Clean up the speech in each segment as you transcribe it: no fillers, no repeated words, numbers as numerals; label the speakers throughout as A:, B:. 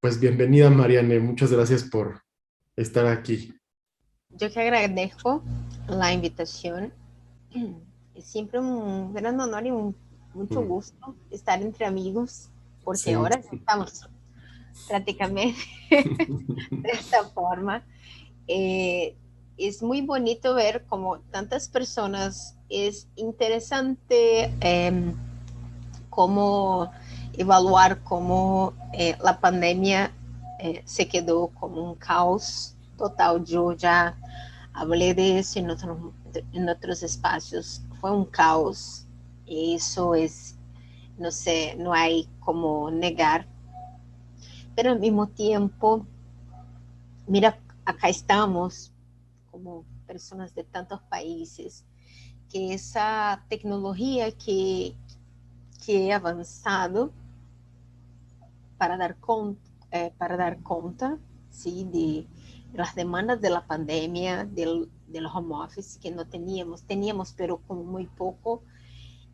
A: Pues bienvenida, Mariane. Muchas gracias por estar aquí.
B: Yo que agradezco la invitación. Es siempre un gran honor y mucho
A: Mm,
B: gusto estar entre amigos, porque
A: sí.
B: ahora estamos prácticamente de esta forma. Eh, es muy bonito ver como tantas personas, es interesante cómo evaluar cómo la pandemia se quedó como un caos total. Yo ya hablé de eso en otros espacios. Fue un caos. Y eso es, no sé, no hay como negar. Pero al mismo tiempo, mira, acá estamos como personas de tantos países, que esa tecnología que ha avanzado para para dar conta, ¿sí? De las demandas de la pandemia, del home office que no teníamos pero con muy poco,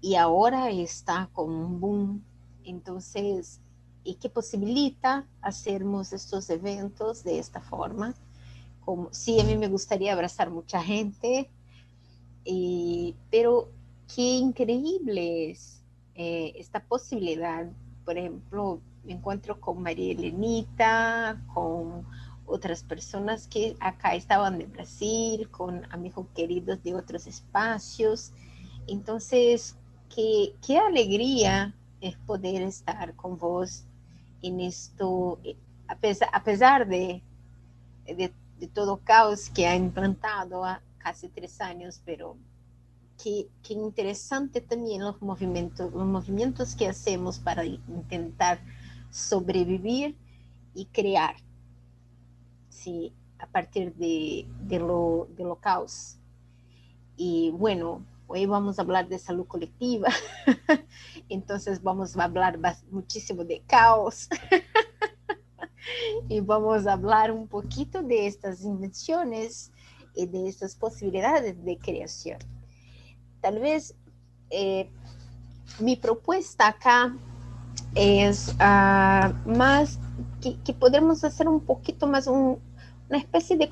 B: y ahora está con un boom. Entonces, y que posibilita hacernos estos eventos de esta forma. Como, sí, a mí me gustaría abrazar mucha gente, pero qué increíble es esta posibilidad. Por ejemplo, me encuentro con María Elenita, con otras personas que acá estaban de Brasil, con amigos queridos de otros espacios. Entonces, qué alegría es poder estar con vos en esto, a pesar de todo caos que ha implantado há casi 3 años, pero que interesante también los movimientos que hacemos para intentar sobrevivir y crear, ¿sí? A partir de lo caos. Y bueno, hoy vamos a hablar de salud colectiva, entonces vamos a hablar muchísimo de caos y vamos a hablar un poquito de estas invenciones y de estas posibilidades de creación. Tal vez eh, mi propuesta acá es más que podemos hacer un poquito más una especie de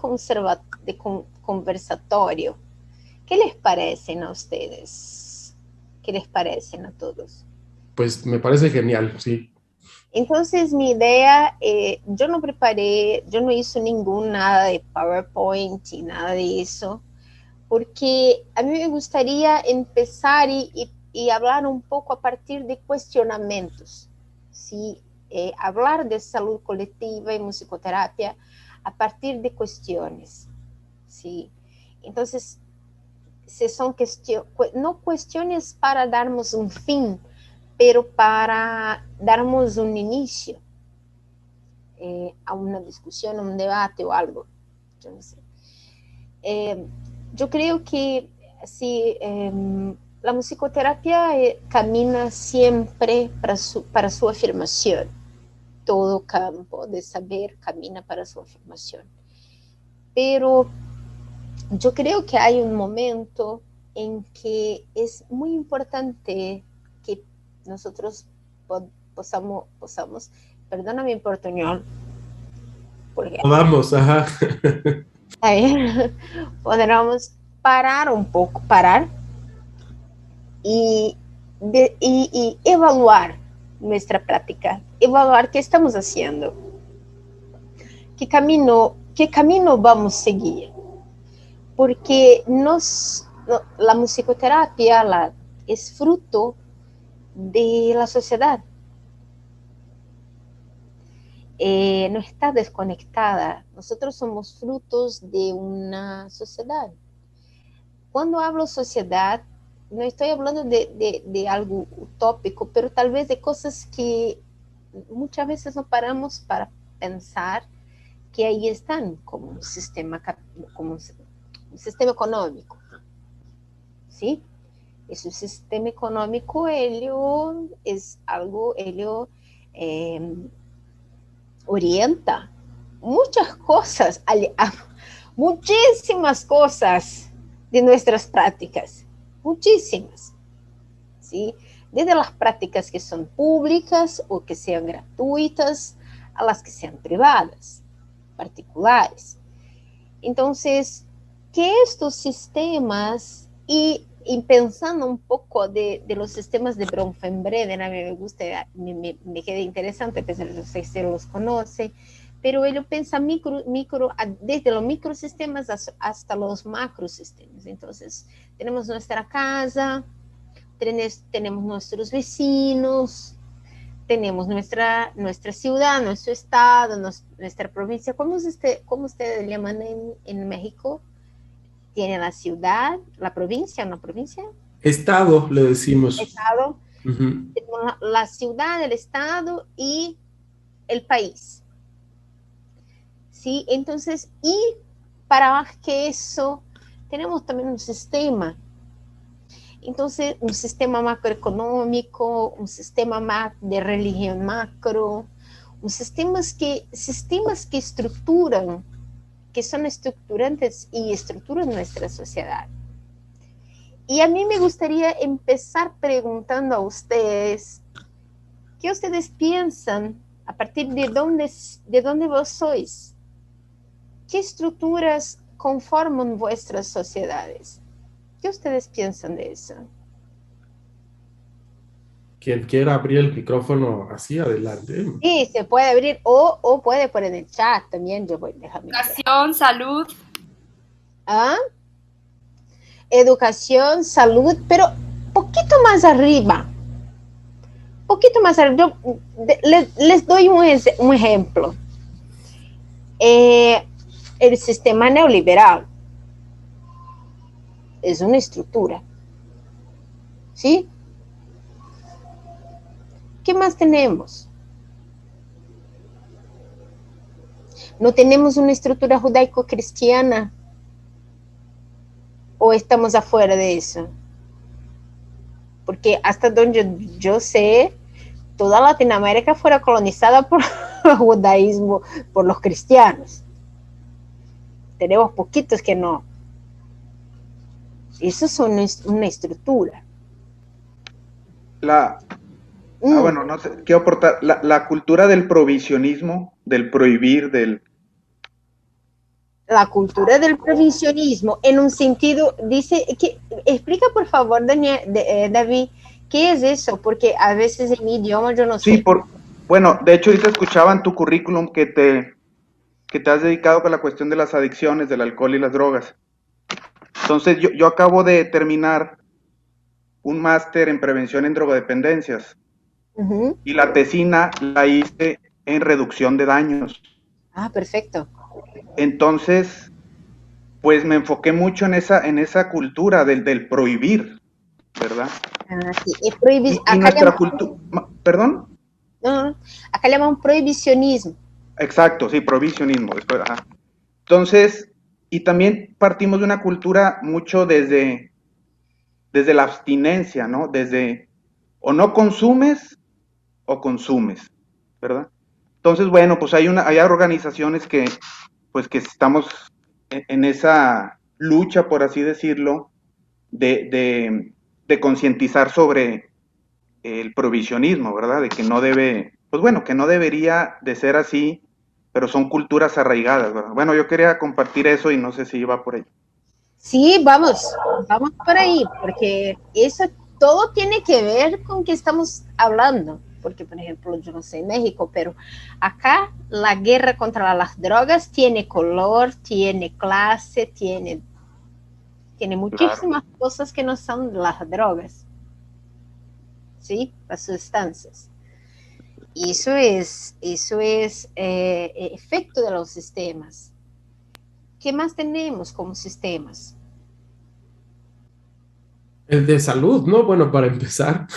B: conversatorio. ¿Qué les parecen a ustedes? ¿Qué les parecen a todos?
A: Pues me parece genial, sí.
B: Entonces, mi idea, yo no preparé, yo no hice ningún nada de PowerPoint y nada de eso, porque a mí me gustaría empezar y hablar un poco a partir de cuestionamientos, ¿sí? Hablar de salud colectiva y musicoterapia a partir de cuestiones, ¿sí? Entonces, se son no cuestiones para darmos un fin, pero para darmos un inicio a una discusión, a un debate o algo. Yo no sé. Eh, yo creo que sí, la musicoterapia camina siempre para su afirmación. Todo campo de saber camina para su afirmación. Pero yo creo que hay un momento en que es muy importante que nosotros posamos, perdona mi portuñol, porque
A: Vamos, ajá.
B: ahí podamos parar un poco, parar y, y evaluar nuestra práctica, evaluar qué estamos haciendo, qué camino vamos a seguir, porque la musicoterapia es fruto de la sociedad, no está desconectada, nosotros somos frutos de una sociedad. Cuando hablo sociedad, no estoy hablando de algo utópico, pero tal vez de cosas que muchas veces no paramos para pensar que ahí están, como un sistema económico, ¿sí? Esse sistema econômico, ele é algo, ele orienta muchas cosas, muchísimas cosas de nuestras prácticas, muchísimas, ¿sí? Desde las prácticas que son públicas o que sean gratuitas, a las que sean privadas, particulares. Entonces, que estos sistemas, y pensando un poco de los sistemas de Bronfenbrenner, a mí me gusta, me queda interesante, a pesar de que no sé si los conoce, pero él piensa desde los microsistemas hasta los macrosistemas. Entonces, tenemos nuestra casa, tenemos nuestros vecinos, tenemos nuestra ciudad, nuestro estado, nuestra provincia. ¿Cómo ustedes llaman en México? Tiene la ciudad, la provincia, ¿una provincia?
A: Estado, le decimos.
B: Estado.
A: Ujú.
B: La ciudad, el estado y el país. ¿Sí? Entonces, y para más que eso, tenemos también un sistema. Entonces, un sistema macroeconómico, un sistema de religión macro, sistemas que estructuran, que son estructurantes y estructuran nuestra sociedad. Y a mí me gustaría empezar preguntando a ustedes, ¿qué ustedes piensan a partir de dónde vos sois? ¿Qué estructuras conforman vuestras sociedades? ¿Qué ustedes piensan de eso?
A: Quien quiera abrir el micrófono así, adelante.
B: Sí, se puede abrir o puede poner en el chat también. Yo voy a dejar mi
C: Educación, salud.
B: ¿Ah? Educación, salud, pero poquito más arriba. Poquito más arriba. Les doy un ejemplo. El sistema neoliberal es una estructura. ¿Sí? ¿Qué más tenemos? ¿No tenemos una estructura judaico-cristiana? ¿O estamos afuera de eso? Porque hasta donde yo sé, toda Latinoamérica fue colonizada por el judaísmo, por los cristianos. Tenemos poquitos que no. Eso es una estructura.
D: Bueno, no sé, quiero aportar la cultura del provisionismo, del prohibir,
B: La cultura del provisionismo, en un sentido, explica por favor, David, ¿qué es eso? Porque a veces en mi idioma yo no
D: Sí,
B: sé.
D: bueno, de hecho ahorita escuchaba en tu currículum que te has dedicado con la cuestión de las adicciones, del alcohol y las drogas. Entonces, yo acabo de terminar un máster en prevención en drogodependencias.
B: Uh-huh.
D: Y la tesina la hice en reducción de daños.
B: Ah, perfecto.
D: Entonces, pues me enfoqué mucho en esa cultura del prohibir, ¿verdad?
B: Sí.
D: Y nuestra cultura, ¿perdón?
B: No, acá le llaman prohibicionismo.
D: Exacto, sí, provisionismo. Ajá. Entonces, y también partimos de una cultura mucho desde la abstinencia, ¿no? Desde o no consumes o consumes, ¿verdad? Entonces, bueno, pues hay organizaciones que estamos en esa lucha, por así decirlo, de concientizar sobre el provisionismo, ¿verdad? De que no debe, pues bueno, que no debería de ser así, pero son culturas arraigadas, ¿verdad? Bueno, yo quería compartir eso y no sé si iba por ahí.
B: Sí, vamos por ahí, porque eso todo tiene que ver con que estamos hablando. Porque, por ejemplo, yo no sé en México, pero acá la guerra contra las drogas tiene color, tiene clase, tiene muchísimas cosas que no son las drogas, ¿sí? Las sustancias. Y eso es efecto de los sistemas. ¿Qué más tenemos como sistemas?
A: El de salud, ¿no? Bueno, para empezar,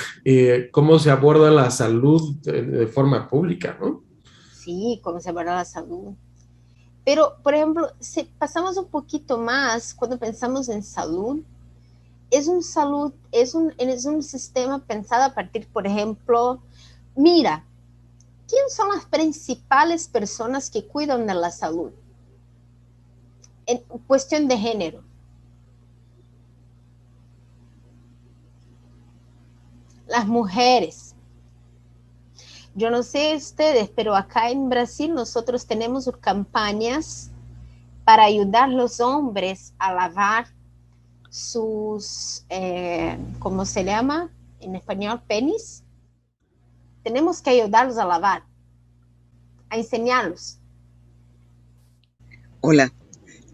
A: ¿cómo se aborda la salud de forma pública, ¿no?
B: Sí, cómo se aborda la salud. Pero, por ejemplo, si pasamos un poquito más, cuando pensamos en salud, es un sistema pensado a partir, por ejemplo, mira, ¿quién son las principales personas que cuidan de la salud? En cuestión de género. Las mujeres. Yo no sé ustedes, pero acá en Brasil nosotros tenemos campañas para ayudar a los hombres a lavar sus, ¿cómo se llama en español? Penis. Tenemos que ayudarlos a lavar, a enseñarlos.
C: Hola,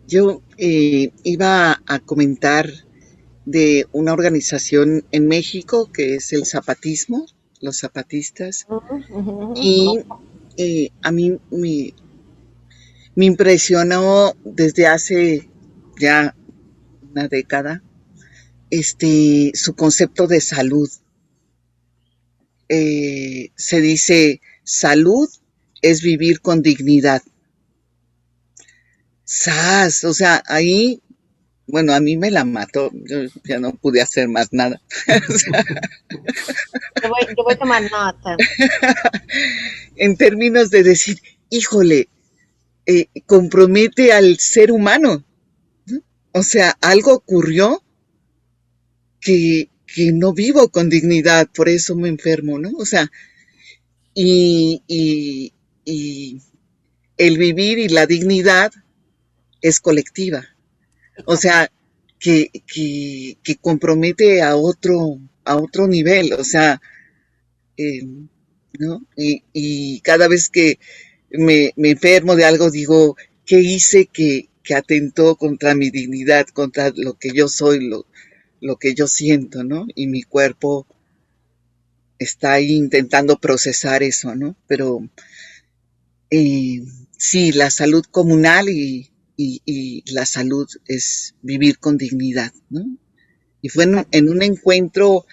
C: yo iba a comentar de una organización en México que es el zapatismo, los zapatistas, y a mí me impresionó desde hace ya una década su concepto de salud. Se dice, salud es vivir con dignidad. ¡Sas! O sea, ahí, bueno, a mí me la mató, yo ya no pude hacer más nada. O sea,
B: yo voy a tomar nota.
C: en términos de decir, híjole, compromete al ser humano, ¿no? O sea, algo ocurrió que no vivo con dignidad, por eso me enfermo, ¿no? O sea, y el vivir y la dignidad es colectiva. O sea, que compromete a otro nivel, o sea, ¿no? Y cada vez que me enfermo de algo, digo, ¿qué hice que atentó contra mi dignidad, contra lo que yo soy, lo que yo siento, ¿no? Y mi cuerpo está ahí intentando procesar eso, ¿no? Pero sí, la salud comunal y la salud es vivir con dignidad, ¿no? Y fue en un encuentro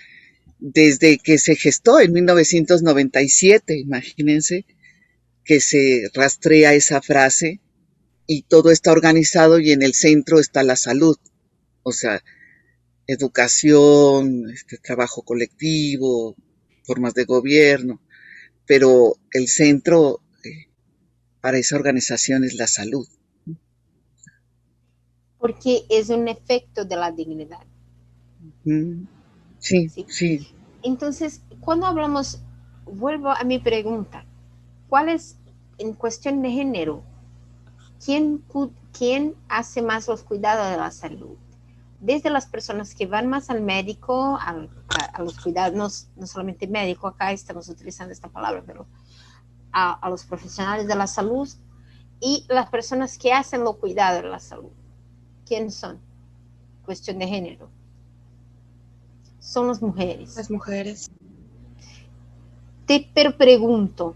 C: desde que se gestó en 1997, imagínense, que se rastrea esa frase y todo está organizado y en el centro está la salud, o sea, educación, trabajo colectivo, formas de gobierno, pero el centro para esa organización es la salud.
B: Porque es un efecto de la dignidad.
C: Sí,
B: ¿Sí?
C: sí.
B: Entonces, cuando hablamos, vuelvo a mi pregunta, ¿cuál es, en cuestión de género, quién hace más los cuidados de la salud? Desde las personas que van más al médico, a los cuidados, no solamente médico, acá estamos utilizando esta palabra, pero a los profesionales de la salud y las personas que hacen los cuidados de la salud. ¿Quiénes son? Cuestión de género. Son las mujeres.
E: Las mujeres.
B: Pero pregunto,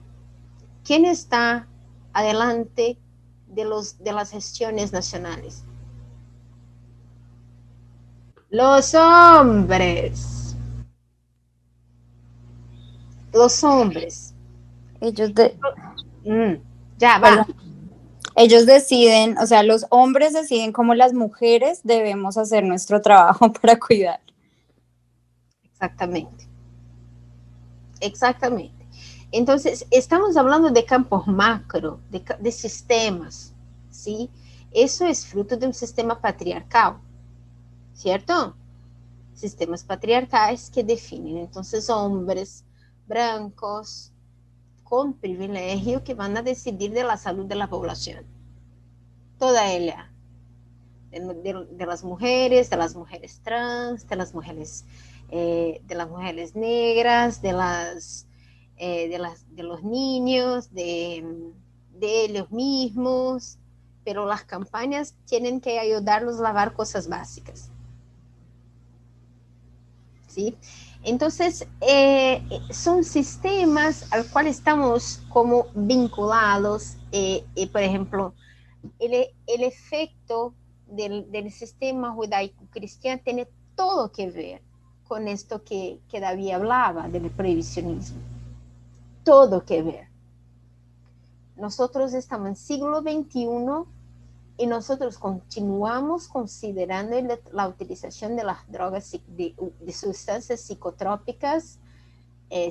B: ¿quién está adelante de las gestiones nacionales? Los hombres. Los hombres. Ya va.
F: Perdón. Ellos deciden, o sea, los hombres deciden cómo las mujeres debemos hacer nuestro trabajo para cuidar.
B: Exactamente. Exactamente. Entonces, estamos hablando de campos macro, de sistemas, ¿sí? Eso es fruto de un sistema patriarcal, ¿cierto? Sistemas patriarcales que definen, entonces, hombres brancos con privilegio que van a decidir de la salud de la población. Toda ella. De las mujeres trans, de las mujeres negras, de los niños, de ellos mismos, pero las campañas tienen que ayudarlos a lavar cosas básicas. ¿Sí? Entonces, son sistemas al cual estamos como vinculados, por ejemplo, el efecto del sistema judaico-cristiano tiene todo que ver con esto que David hablaba, del prohibicionismo. Todo que ver. Nosotros estamos en siglo XXI y nosotros continuamos considerando la utilización de las drogas, de sustancias psicotrópicas,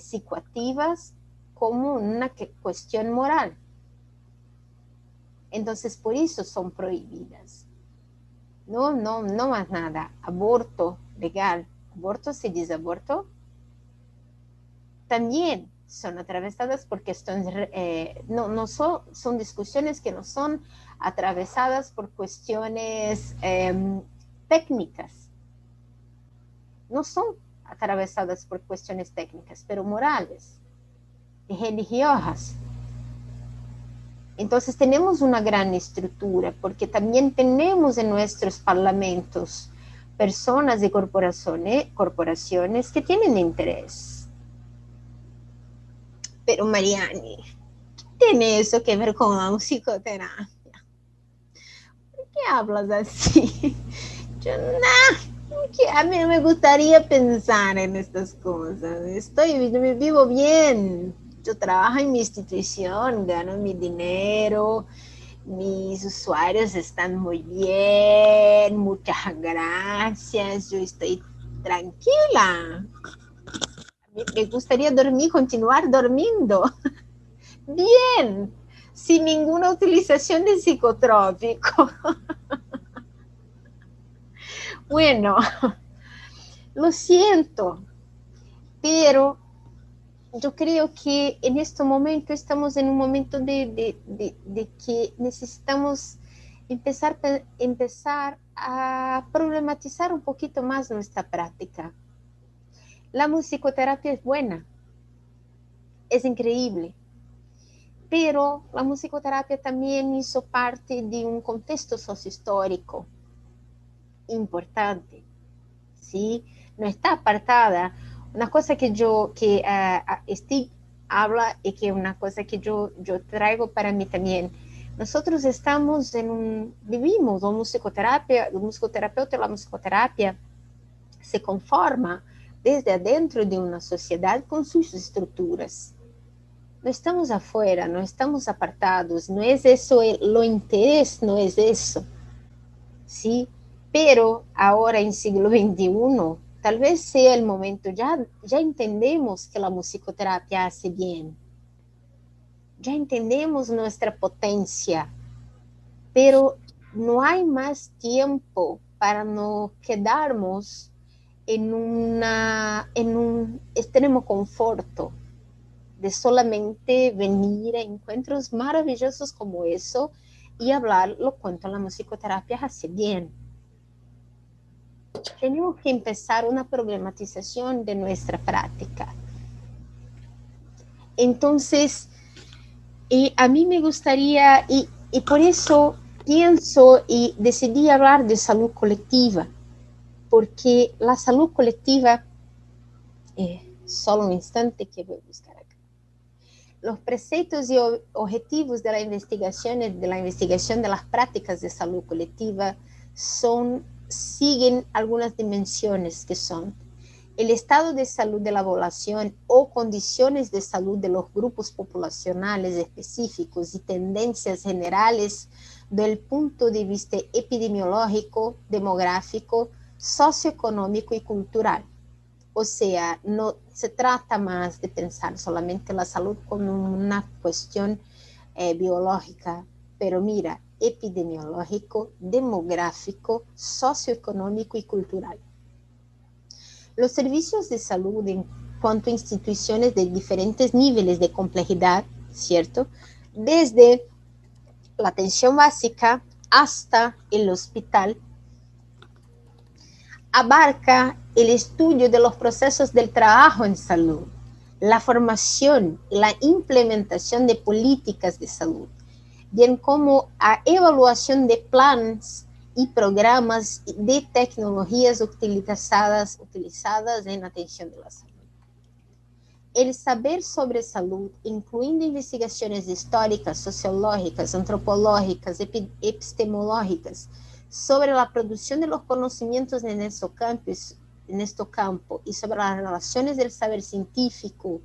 B: psicoactivas, como una cuestión moral. Entonces, por eso son prohibidas. No más nada. Aborto legal. ¿Aborto se dice aborto? También son atravesadas por cuestiones, son discusiones que no son atravesadas por cuestiones técnicas, no son atravesadas por cuestiones técnicas, pero morales y religiosas. Entonces tenemos una gran estructura, porque también tenemos en nuestros parlamentos personas y corporaciones que tienen interés. Pero Mariani, ¿qué tiene eso que ver con la musicoterapia? ¿Por qué hablas así? Yo a mí no me gustaría pensar en estas cosas. Me vivo bien. Yo trabajo en mi institución, gano mi dinero, mis usuarios están muy bien, muchas gracias, yo estoy tranquila. Me gustaría continuar durmiendo bien, sin ninguna utilización de psicotrópico. Bueno, lo siento, pero yo creo que en este momento estamos en un momento de que necesitamos empezar a problematizar un poquito más nuestra práctica. La musicoterapia es buena, es increíble, pero la musicoterapia también hizo parte de un contexto sociohistórico importante, ¿sí? No está apartada. Una cosa que Steve habla y que una cosa que yo traigo para mí también. Nosotros vivimos la musicoterapia, el musicoterapeuta y la musicoterapia se conforma desde adentro de una sociedad con sus estructuras. No estamos afuera, no estamos apartados, no es eso, lo interés no es eso, ¿sí? Pero ahora en siglo XXI, tal vez sea el momento, ya entendemos que la musicoterapia hace bien, ya entendemos nuestra potencia, pero no hay más tiempo para no quedarnos en un extremo conforto de solamente venir a encuentros maravillosos como eso y hablar lo cuanto la musicoterapia hace bien. Tenemos que empezar una problematización de nuestra práctica. Entonces, a mí me gustaría, y por eso pienso y decidí hablar de salud colectiva, porque la salud colectiva, solo un instante que voy a buscar acá. Los preceptos y objetivos de la investigación de las prácticas de salud colectiva siguen algunas dimensiones que son el estado de salud de la población o condiciones de salud de los grupos populacionales específicos y tendencias generales del punto de vista epidemiológico, demográfico, socioeconómico y cultural. O sea, no se trata más de pensar solamente la salud como una cuestión biológica, pero mira, epidemiológico, demográfico, socioeconómico y cultural. Los servicios de salud en cuanto a instituciones de diferentes niveles de complejidad, ¿cierto? Desde la atención básica hasta el hospital, abarca el estudio de los procesos del trabajo en salud, la formación y la implementación de políticas de salud, bien como a evaluación de planes y programas de tecnologías utilizadas en atención de la salud. El saber sobre salud, incluyendo investigaciones históricas, sociológicas, antropológicas, epistemológicas, sobre la producción de los conocimientos en este campo y sobre las relaciones del saber científico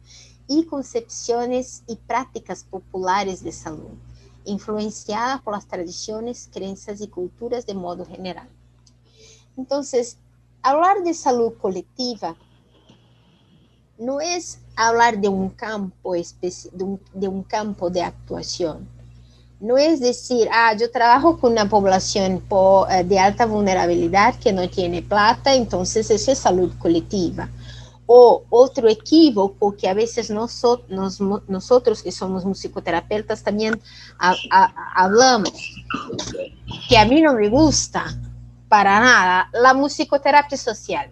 B: y concepciones y prácticas populares de salud, influenciadas por las tradiciones, creencias y culturas de modo general. Entonces, hablar de salud colectiva no es hablar de un campo de actuación. No es decir, yo trabajo con una población de alta vulnerabilidad que no tiene plata, entonces eso es salud colectiva. O otro equívoco que a veces nosotros que somos musicoterapeutas también hablamos, que a mí no me gusta para nada, la musicoterapia social.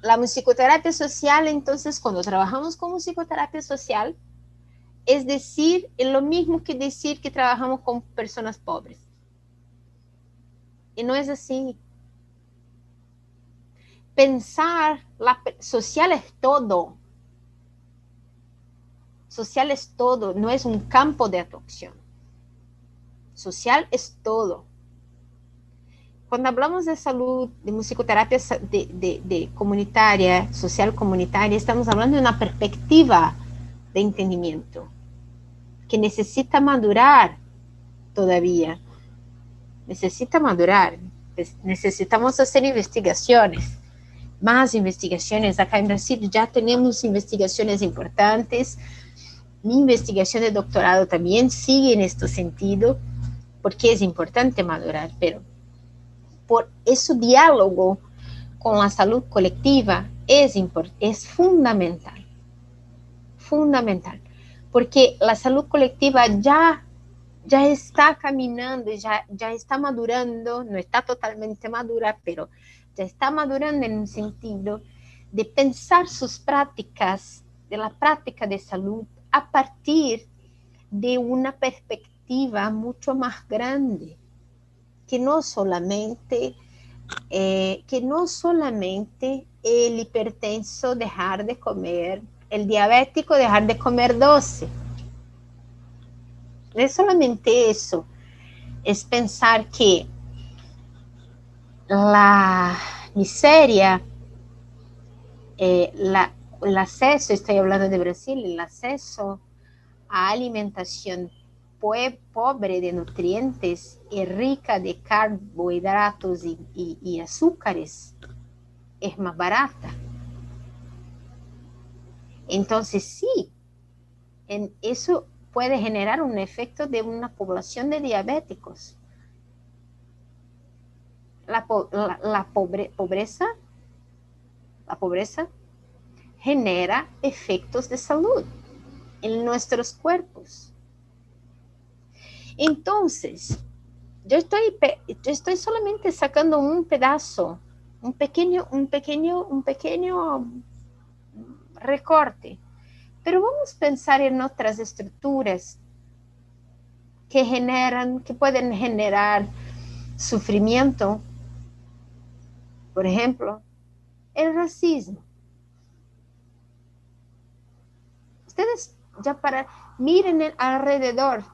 B: La musicoterapia social, entonces, cuando trabajamos con musicoterapia social, es decir, es lo mismo que decir que trabajamos con personas pobres. Y no es así. Pensar, social es todo. Social es todo, no es un campo de atracción. Social es todo. Cuando hablamos de salud, de musicoterapia de comunitaria, social comunitaria, estamos hablando de una perspectiva de entendimiento que necesita madurar todavía. Necesita madurar. Necesitamos hacer investigaciones, más investigaciones. Acá en Brasil ya tenemos investigaciones importantes. Mi investigación de doctorado también sigue en este sentido, porque es importante madurar, pero por ese diálogo con la salud colectiva es fundamental, fundamental, porque la salud colectiva ya está caminando, ya está madurando, no está totalmente madura, pero ya está madurando en un sentido de pensar sus prácticas, de la práctica de salud, a partir de una perspectiva mucho más grande, que no solamente el hipertenso dejar de comer, el diabético dejar de comer 12. No es solamente eso, es pensar que la miseria, el acceso, estoy hablando de Brasil, el acceso a alimentación pobre de nutrientes y rica de carbohidratos y azúcares es más barata. Entonces sí, eso puede generar un efecto de una población de diabéticos. La pobreza genera efectos de salud en nuestros cuerpos. Entonces, yo estoy solamente sacando un pedazo, un pequeño recorte, pero vamos a pensar en otras estructuras que pueden generar sufrimiento. Por ejemplo, el racismo. Ustedes miren alrededor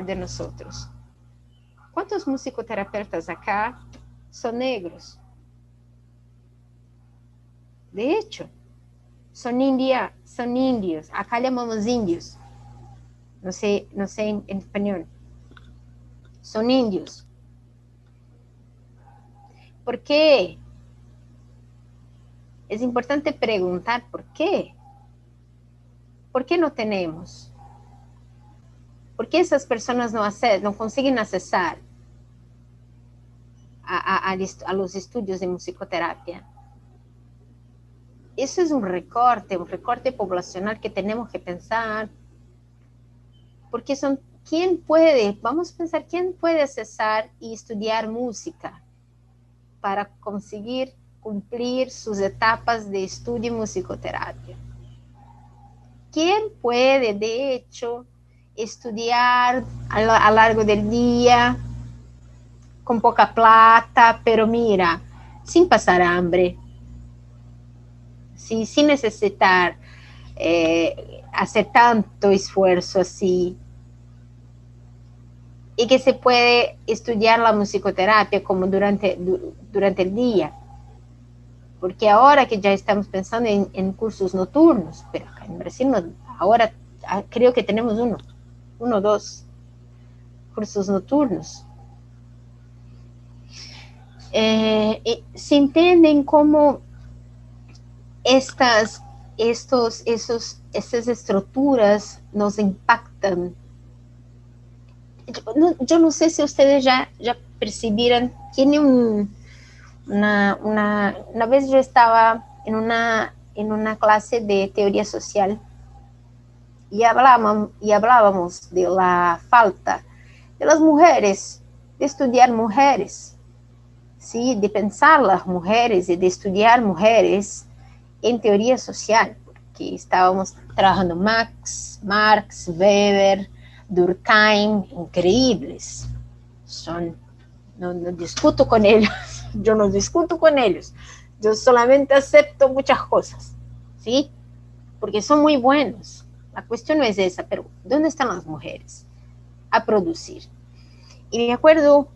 B: de nosotros. ¿Cuántos musicoterapeutas acá son negros? De hecho, son indios. Acá llamamos indios. No sé en español. Son indios. ¿Por qué? Es importante preguntar por qué. ¿Por qué no tenemos? ¿Por qué esas personas no consiguen accesar a los estudios de musicoterapia? Eso es un recorte poblacional que tenemos que pensar. Porque vamos a pensar, ¿quién puede accesar y estudiar música para conseguir cumplir sus etapas de estudio y musicoterapia? ¿Quién puede, de hecho, estudiar a lo largo del día con poca plata, pero mira, sin pasar hambre, sin necesitar hacer tanto esfuerzo así, y que se puede estudiar la musicoterapia como durante el día? Porque ahora que ya estamos pensando en cursos nocturnos, pero acá en Brasil ahora creo que tenemos uno o dos cursos nocturnos. Se entienden cómo estas estructuras nos impactan. Yo no sé si ustedes ya percibieron, tiene Una vez yo estaba en una clase de teoría social y hablábamos de la falta de las mujeres, de estudiar mujeres, ¿sí? De pensar las mujeres y de estudiar mujeres en teoría social, porque estábamos trabajando Marx, Weber, Durkheim, increíbles. No discuto con ellos, yo no discuto con ellos, yo solamente acepto muchas cosas, ¿sí? Porque son muy buenos. La cuestión no es esa, pero ¿dónde están las mujeres a producir? Y me acuerdo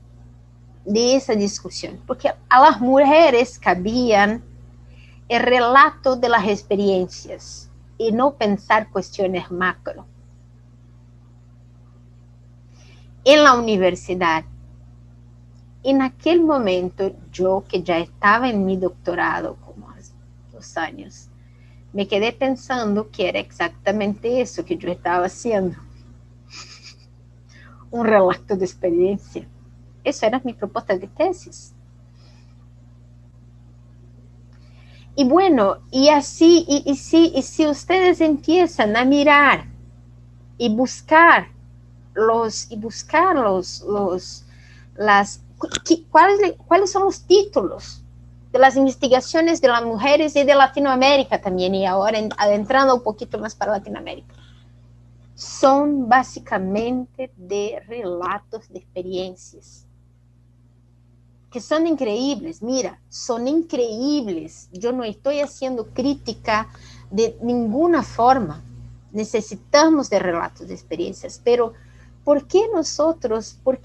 B: de esa discusión, porque a las mujeres cabían el relato de las experiencias y no pensar cuestiones macro. En la universidad, en aquel momento, yo que ya estaba en mi doctorado, como hace 2 años, me quedé pensando que era exactamente eso que yo estaba haciendo. Un relato de experiencia. Eso era mi propuesta de tesis. Y bueno, y así, si ustedes empiezan a mirar y buscar cuáles son los títulos de las investigaciones de las mujeres y de Latinoamérica también, y ahora adentrando un poquito más para Latinoamérica, son básicamente de relatos de experiencias que son increíbles. Mira, son increíbles. Yo no estoy haciendo crítica de ninguna forma. Necesitamos de relatos de experiencias, pero ¿por qué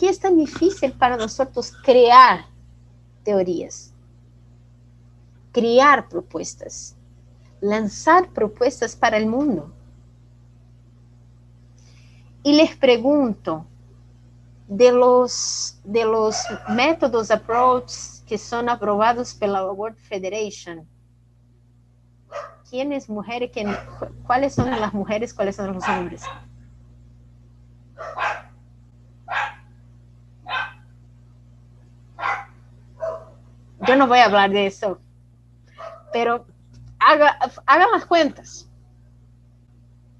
B: es tan difícil para nosotros crear teorías, crear propuestas, lanzar propuestas para el mundo? Y les pregunto, de los métodos, approaches que son aprobados por la World Federation, ¿quiénes mujeres? ¿Cuáles son las mujeres? ¿Cuáles son los hombres? Yo no voy a hablar de eso, pero hagan las cuentas.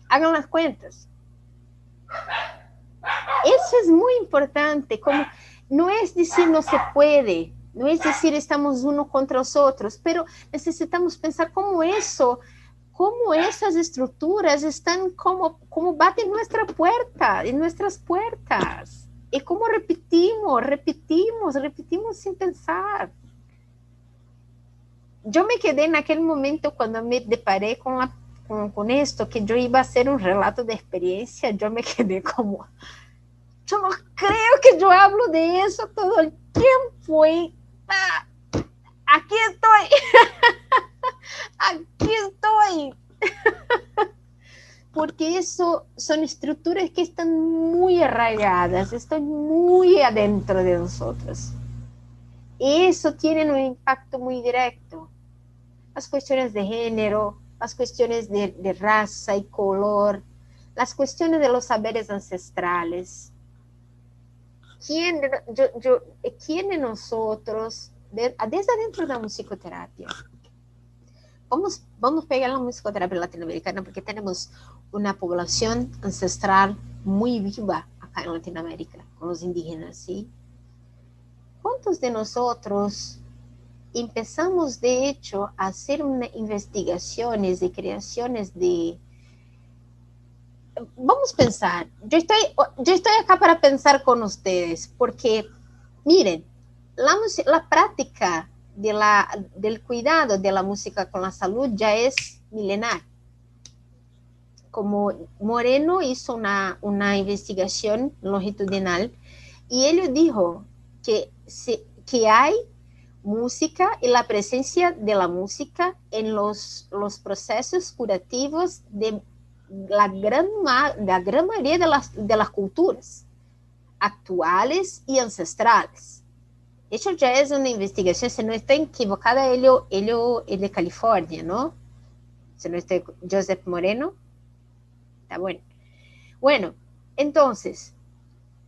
B: Hagan las cuentas. Eso es muy importante. Como, no es decir no se puede, no es decir estamos uno contra los otros, pero necesitamos pensar cómo esas estructuras están, como baten en nuestras puertas. Y cómo repetimos sin pensar. Yo me quedé en aquel momento cuando me deparé con esto, que yo iba a hacer un relato de experiencia, yo me quedé como, yo no creo que yo hablo de eso todo el tiempo y aquí estoy. Porque eso son estructuras que están muy arraigadas, están muy adentro de nosotros. Y eso tiene un impacto muy directo. Las cuestiones de género, las cuestiones de raza y color, las cuestiones de los saberes ancestrales. ¿Quién de nosotros, desde adentro de la musicoterapia? Vamos a pegar la musicoterapia latinoamericana porque tenemos una población ancestral muy viva acá en Latinoamérica, con los indígenas, ¿sí? ¿Cuántos de nosotros empezamos, de hecho, a hacer investigaciones y creaciones de... Vamos a pensar, yo estoy acá para pensar con ustedes, porque, miren, la práctica del cuidado de la música con la salud ya es milenar. Como Moreno hizo una investigación longitudinal y él dijo que hay música y la presencia de la música en los procesos curativos de la gran mayoría de las culturas actuales y ancestrales. Eso ya es una investigación, si no estoy equivocada, él de California, ¿no? Si no estoy, Joseph Moreno. Está bueno. Bueno, entonces,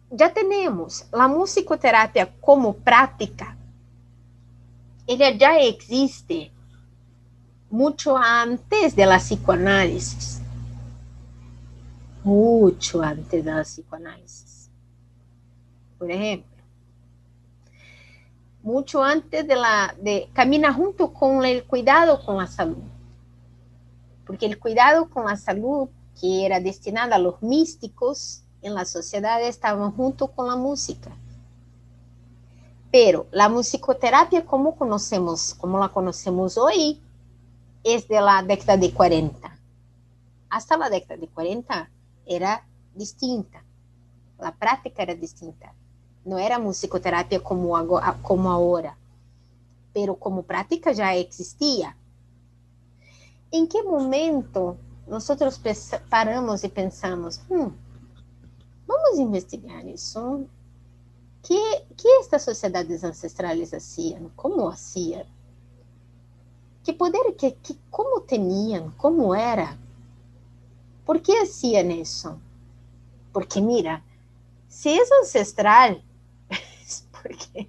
B: ya tenemos la musicoterapia como práctica ella ya existe mucho antes de la psicoanálisis. Mucho antes de la psicoanálisis. Por ejemplo, mucho antes camina junto con el cuidado con la salud. Porque el cuidado con la salud, que era destinado a los místicos en la sociedad, estaba junto con la música. Pero la musicoterapia, como la conocemos hoy, es de la década de 40. Hasta la década de 40 era distinta. La práctica era distinta. No era musicoterapia como ahora, pero como práctica ya existía. ¿En qué momento nosotros paramos y pensamos, vamos a investigar eso? ¿Qué estas sociedades ancestrales hacían? ¿Cómo hacían? ¿Qué poder, cómo tenían? ¿Cómo era? ¿Por qué hacían eso? Porque mira, si es ancestral, es porque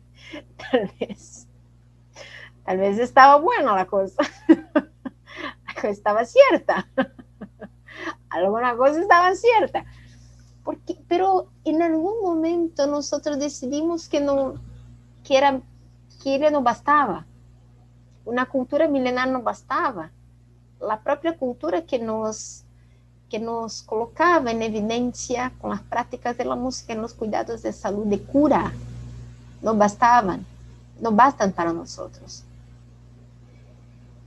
B: tal vez estaba buena la cosa. La cosa estaba cierta. Alguna cosa estaba cierta. Pero en algún momento nosotros decidimos que ella no bastaba. Una cultura milenar no bastaba. La propia cultura que nos colocaba en evidencia con las prácticas de la música en los cuidados de salud de cura, no bastan para nosotros.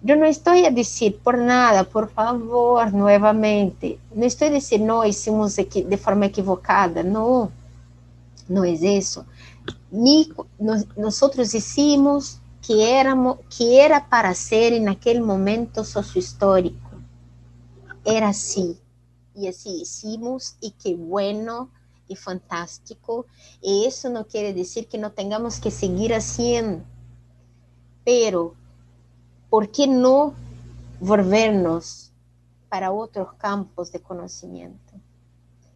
B: Yo no estoy a decir por nada, por favor, nuevamente, no estoy a decir no hicimos de forma equivocada, no es eso. Nosotros hicimos que era para ser en aquel momento sociohistórico. Era así, y así hicimos, y qué bueno y fantástico. Y eso no quiere decir que no tengamos que seguir haciendo, pero ¿por qué no volvernos para otros campos de conocimiento?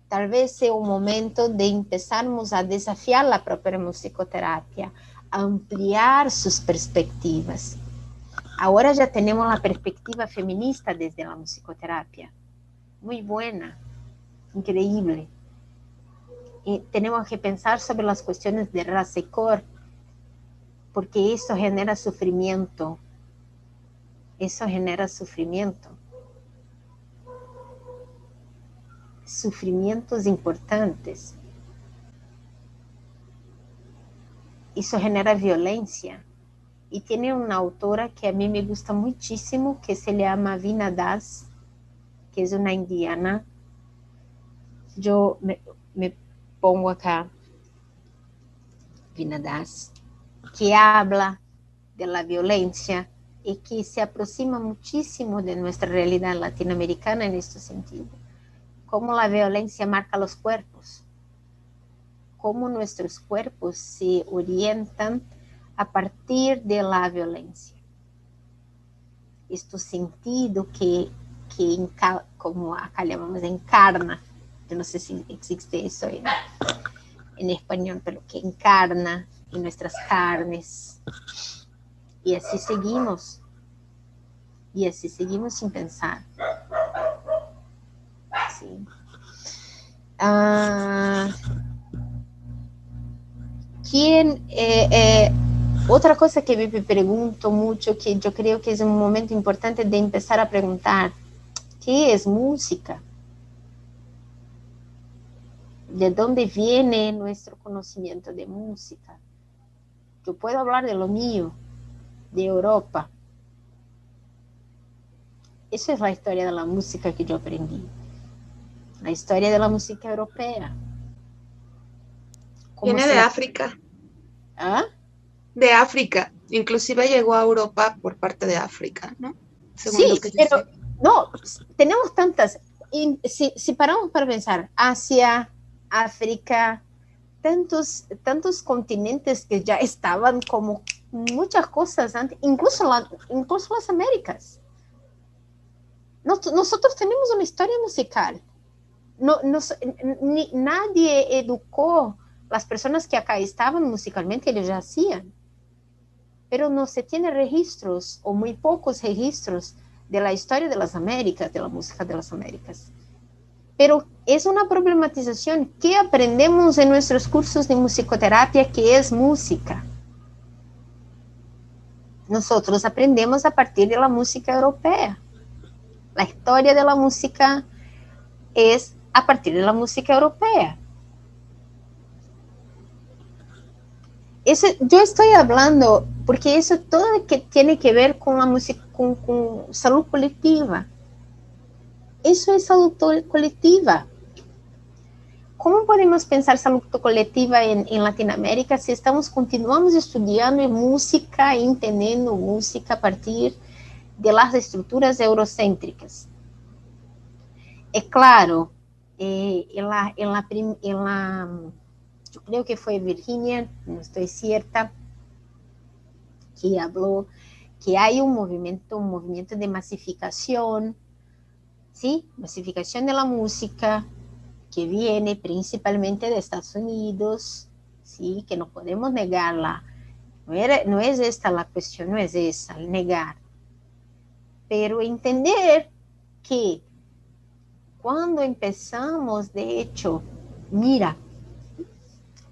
B: Tal vez sea un momento de empezarnos a desafiar la propia musicoterapia, a ampliar sus perspectivas. Ahora ya tenemos la perspectiva feminista desde la musicoterapia. Muy buena, increíble. Y tenemos que pensar sobre las cuestiones de raza y cor, porque eso genera sufrimiento. Eso genera sufrimiento. Sufrimientos importantes. Eso genera violencia. Y tiene una autora que a mí me gusta muchísimo, que se llama Veena Das, que es una indiana. Yo me pongo acá, Veena Das, que habla de la violencia y que se aproxima muchísimo de nuestra realidad latinoamericana en este sentido. Cómo la violencia marca los cuerpos, cómo nuestros cuerpos se orientan a partir de la violencia. Este sentido que como acá llamamos, encarna, yo no sé si existe eso en español, pero que encarna en nuestras carnes. Y así seguimos sin pensar. Sí. Otra cosa que me pregunto mucho, que yo creo que es un momento importante de empezar a preguntar, ¿qué es música? ¿De dónde viene nuestro conocimiento de música? Yo puedo hablar de lo mío, de Europa. Esa es la historia de la música que yo aprendí. La historia de la música europea.
E: Viene de África.
B: ¿Ah?
E: De África. Inclusive llegó a Europa por parte de África, ¿no?
B: Según sí, pero no, tenemos tantas. Si paramos para pensar, Asia, África, tantos continentes que ya estaban como muchas cosas antes, incluso las Américas. Nosotros tenemos una historia musical. Nadie educó las personas que acá estaban musicalmente, ellos ya hacían. pero no se tiene registros o muy pocos registros de la historia de las Américas, de la música de las Américas. Pero es una problematización que aprendemos en nuestros cursos de musicoterapia, que es música. Nosotros aprendemos a partir de la música europea. La historia de la música es a partir de la música europea. Eso, yo estoy hablando porque eso todo que tiene que ver con la música, con salud colectiva. Eso es salud colectiva. ¿Cómo podemos pensar salud colectiva en Latinoamérica si continuamos estudiando música e entendiendo música a partir de las estructuras eurocéntricas? Es claro, yo creo que fue Virginia, no estoy cierta, que habló que hay un movimiento de masificación, ¿sí? Masificación de la música, que viene principalmente de Estados Unidos, ¿sí? Que no podemos negarla. No es esta la cuestión, no es esa, el negar. Pero entender que cuando empezamos, de hecho, mira,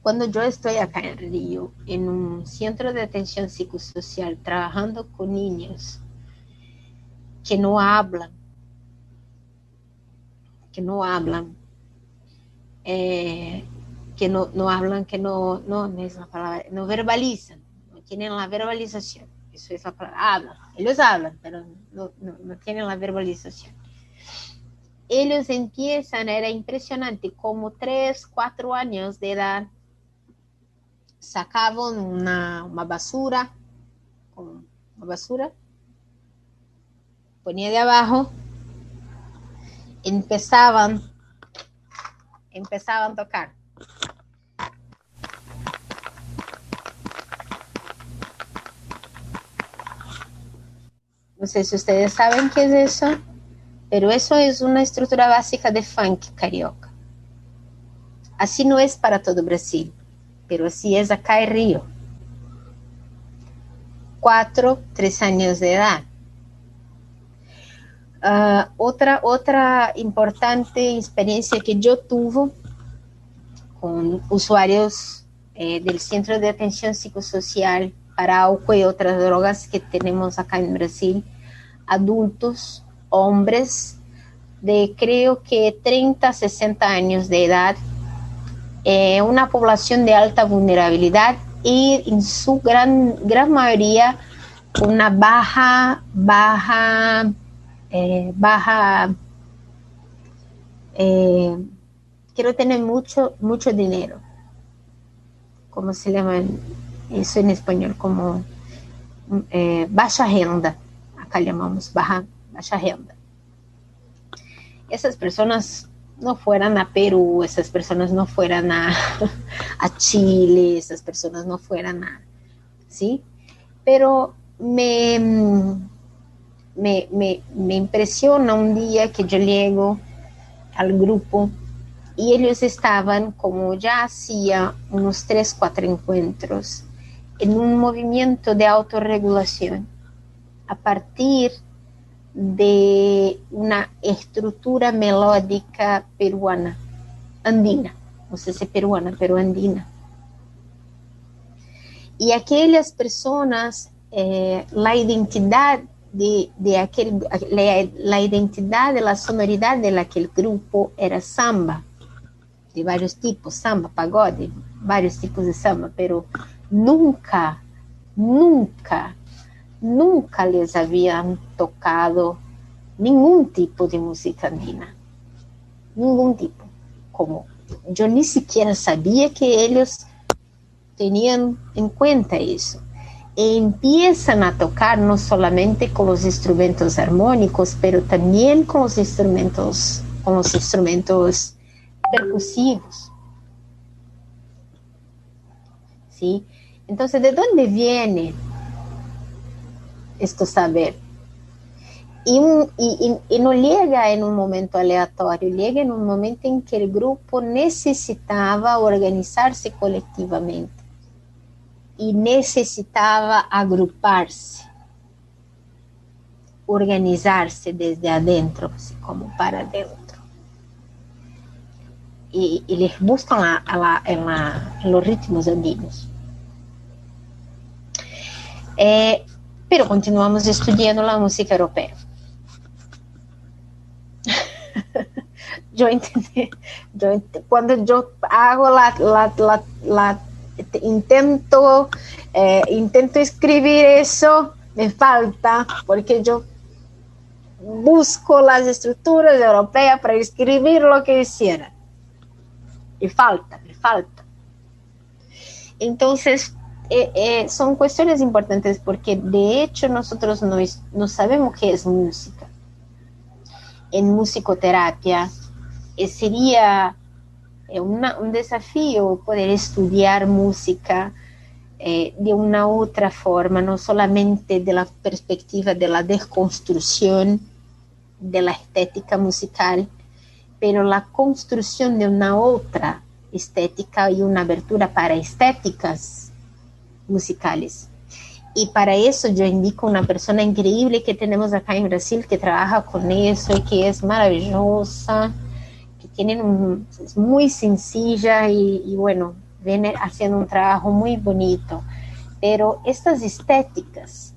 B: cuando yo estoy acá en Río, en un centro de atención psicosocial, trabajando con niños que no hablan, que no hablan, no es la palabra, no verbalizan, no tienen la verbalización, eso es la palabra, ellos hablan, pero no tienen la verbalización. Ellos empiezan, era impresionante, como 3, 4 años de edad, sacaban una basura, ponía de abajo, empezaban a tocar. No sé si ustedes saben qué es eso, pero eso es una estructura básica de funk carioca. Así no es para todo Brasil, pero así es acá en Río. 4, 3 años de edad. Otra importante experiencia que yo tuve con usuarios del Centro de Atención Psicosocial para álcool y otras drogas que tenemos acá en Brasil, adultos, hombres de creo que 30 a 60 años de edad, una población de alta vulnerabilidad y en su gran mayoría una baja quiero tener mucho dinero. ¿Cómo se llama eso en español? Como baja renda. Acá llamamos baja renda. Esas personas no fueran a Perú, esas personas no fueran a Chile, esas personas no fueran a... ¿sí? Pero me impresiona un día que yo llego al grupo y ellos estaban, como ya hacía unos 3, 4 encuentros, en un movimiento de autorregulación a partir de una estructura melódica peruana, andina, no sé si peruana, pero andina. Y aquellas personas, la identidad la identidad de la sonoridad de aquel grupo era samba, de varios tipos, samba, pagode, varios tipos de samba, pero nunca les habían tocado ningún tipo de música andina, ningún tipo, como yo ni siquiera sabía que ellos tenían en cuenta eso. E empiezan a tocar no solamente con los instrumentos armónicos, pero también con los instrumentos percusivos. ¿Sí? Entonces, ¿de dónde viene este saber? Y no llega en un momento aleatorio, llega en un momento en que el grupo necesitaba organizarse colectivamente. y necesitaba agruparse, organizarse desde adentro, así como para adentro. Y les buscan en los ritmos andinos. Pero continuamos estudiando la música europea. Cuando yo hago intento escribir eso, me falta, porque yo busco las estructuras europeas para escribir lo que hiciera. Me falta. Entonces, son cuestiones importantes porque de hecho nosotros no sabemos qué es música. En musicoterapia sería un desafío poder estudiar música de una otra forma, no solamente de la perspectiva de la desconstrucción de la estética musical, pero la construcción de una otra estética y una abertura para estéticas musicales. Y para eso yo indico una persona increíble que tenemos acá en Brasil que trabaja con eso y que es maravillosa, que es muy sencilla y bueno, viene haciendo un trabajo muy bonito. Pero estas estéticas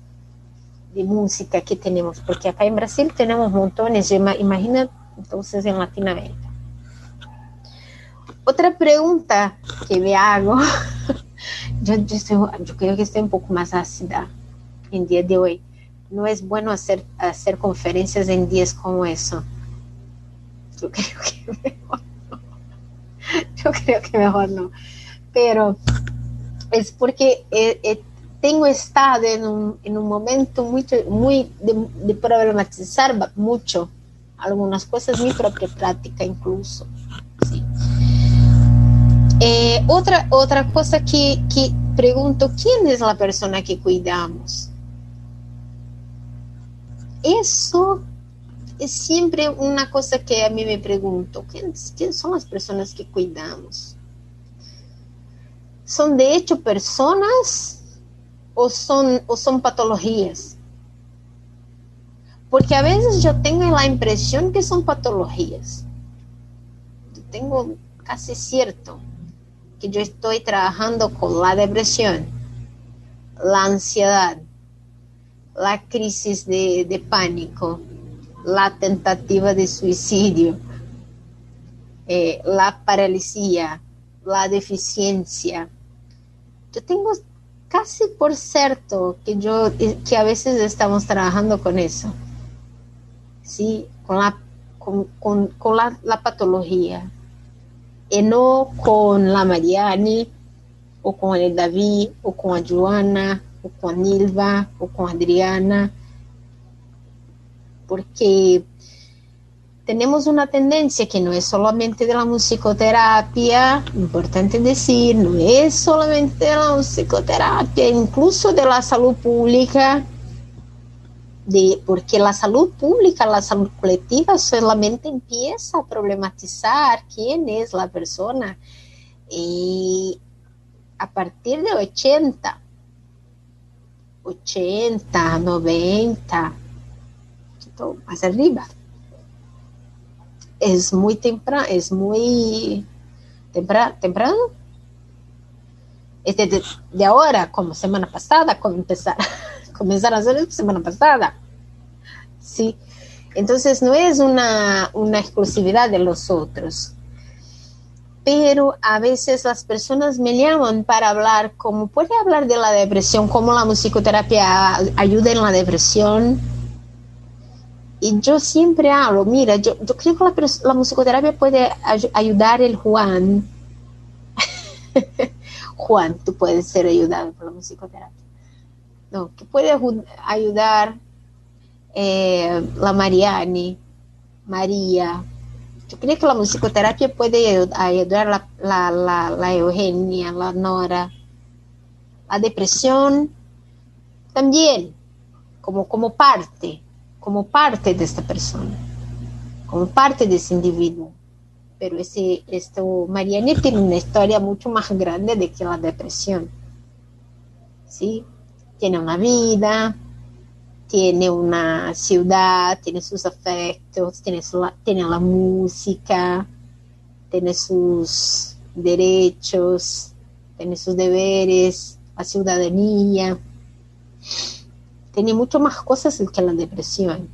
B: de música que tenemos, porque acá en Brasil tenemos montones, imagina entonces en Latinoamérica. Otra pregunta que me hago, yo creo que estoy un poco más ácida en día de hoy. No es bueno hacer conferencias en días como eso. Yo creo que mejor no. Pero es porque tengo estado en un momento muy de problematizar mucho algunas cosas, mi propia práctica incluso. Sí. Otra cosa que pregunto, ¿quién es la persona que cuidamos? Eso es siempre una cosa que a mí me pregunto, ¿quién son las personas que cuidamos? ¿Son de hecho personas o son patologías? Porque a veces yo tengo la impresión que son patologías. Yo tengo casi cierto que yo estoy trabajando con la depresión, la ansiedad, la crisis de pánico, la tentativa de suicidio, la parálisis, la deficiencia. Yo tengo casi por cierto que a veces estamos trabajando con eso, ¿sí? Con la patología, y no con la Mariane, o con el David, o con a Joana, o con a Nilva, o con Adriana, porque tenemos una tendencia que no es solamente de la musicoterapia, importante decir, no es solamente de la musicoterapia, incluso de la salud pública, porque la salud pública, la salud colectiva solamente empieza a problematizar quién es la persona y a partir de 80, 90, más arriba. Es muy temprano, temprano. De ahora, como semana pasada, comenzaron a hacer semana pasada. Sí. Entonces no es una exclusividad de los otros. Pero a veces las personas me llaman para hablar, puede hablar de la depresión, cómo la musicoterapia ayuda en la depresión. Y yo siempre hablo, mira, yo creo que la musicoterapia puede ayudar el Juan. Juan, tú puedes ser ayudado por la musicoterapia. No, que puede ayudar la Mariane, María. Yo creo que la musicoterapia puede ayudar la Eugenia, la Nora. La depresión también, como parte de esta persona, como parte de ese individuo. Pero Mariane tiene una historia mucho más grande de que la depresión. ¿sí? Tiene una vida, tiene una ciudad, tiene sus afectos, tiene la música, tiene sus derechos, tiene sus deberes, la ciudadanía. Tiene mucho más cosas que la depresión.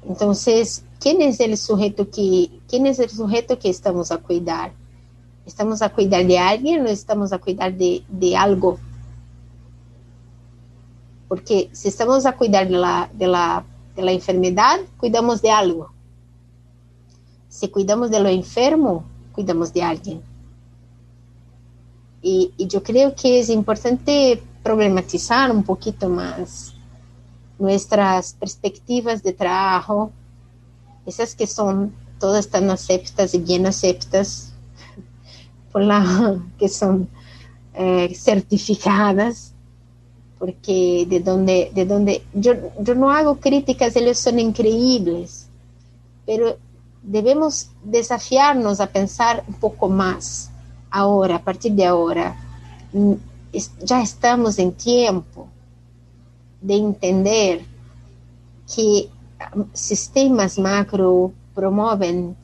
B: Entonces, ¿quién es el sujeto que estamos a cuidar? ¿Estamos a cuidar de alguien o estamos a cuidar de algo? Porque si estamos a cuidar de la enfermedad, cuidamos de algo. Si cuidamos de lo enfermo, cuidamos de alguien. Y yo creo que es importante problematizar un poquito más nuestras perspectivas de trabajo, esas que son todas tan aceptas y bien aceptas, que son certificadas, porque de donde yo no hago críticas, ellos son increíbles, pero debemos desafiarnos a pensar un poco más ahora, a partir de ahora. Ya estamos en tiempo de entender que sistemas macro promueven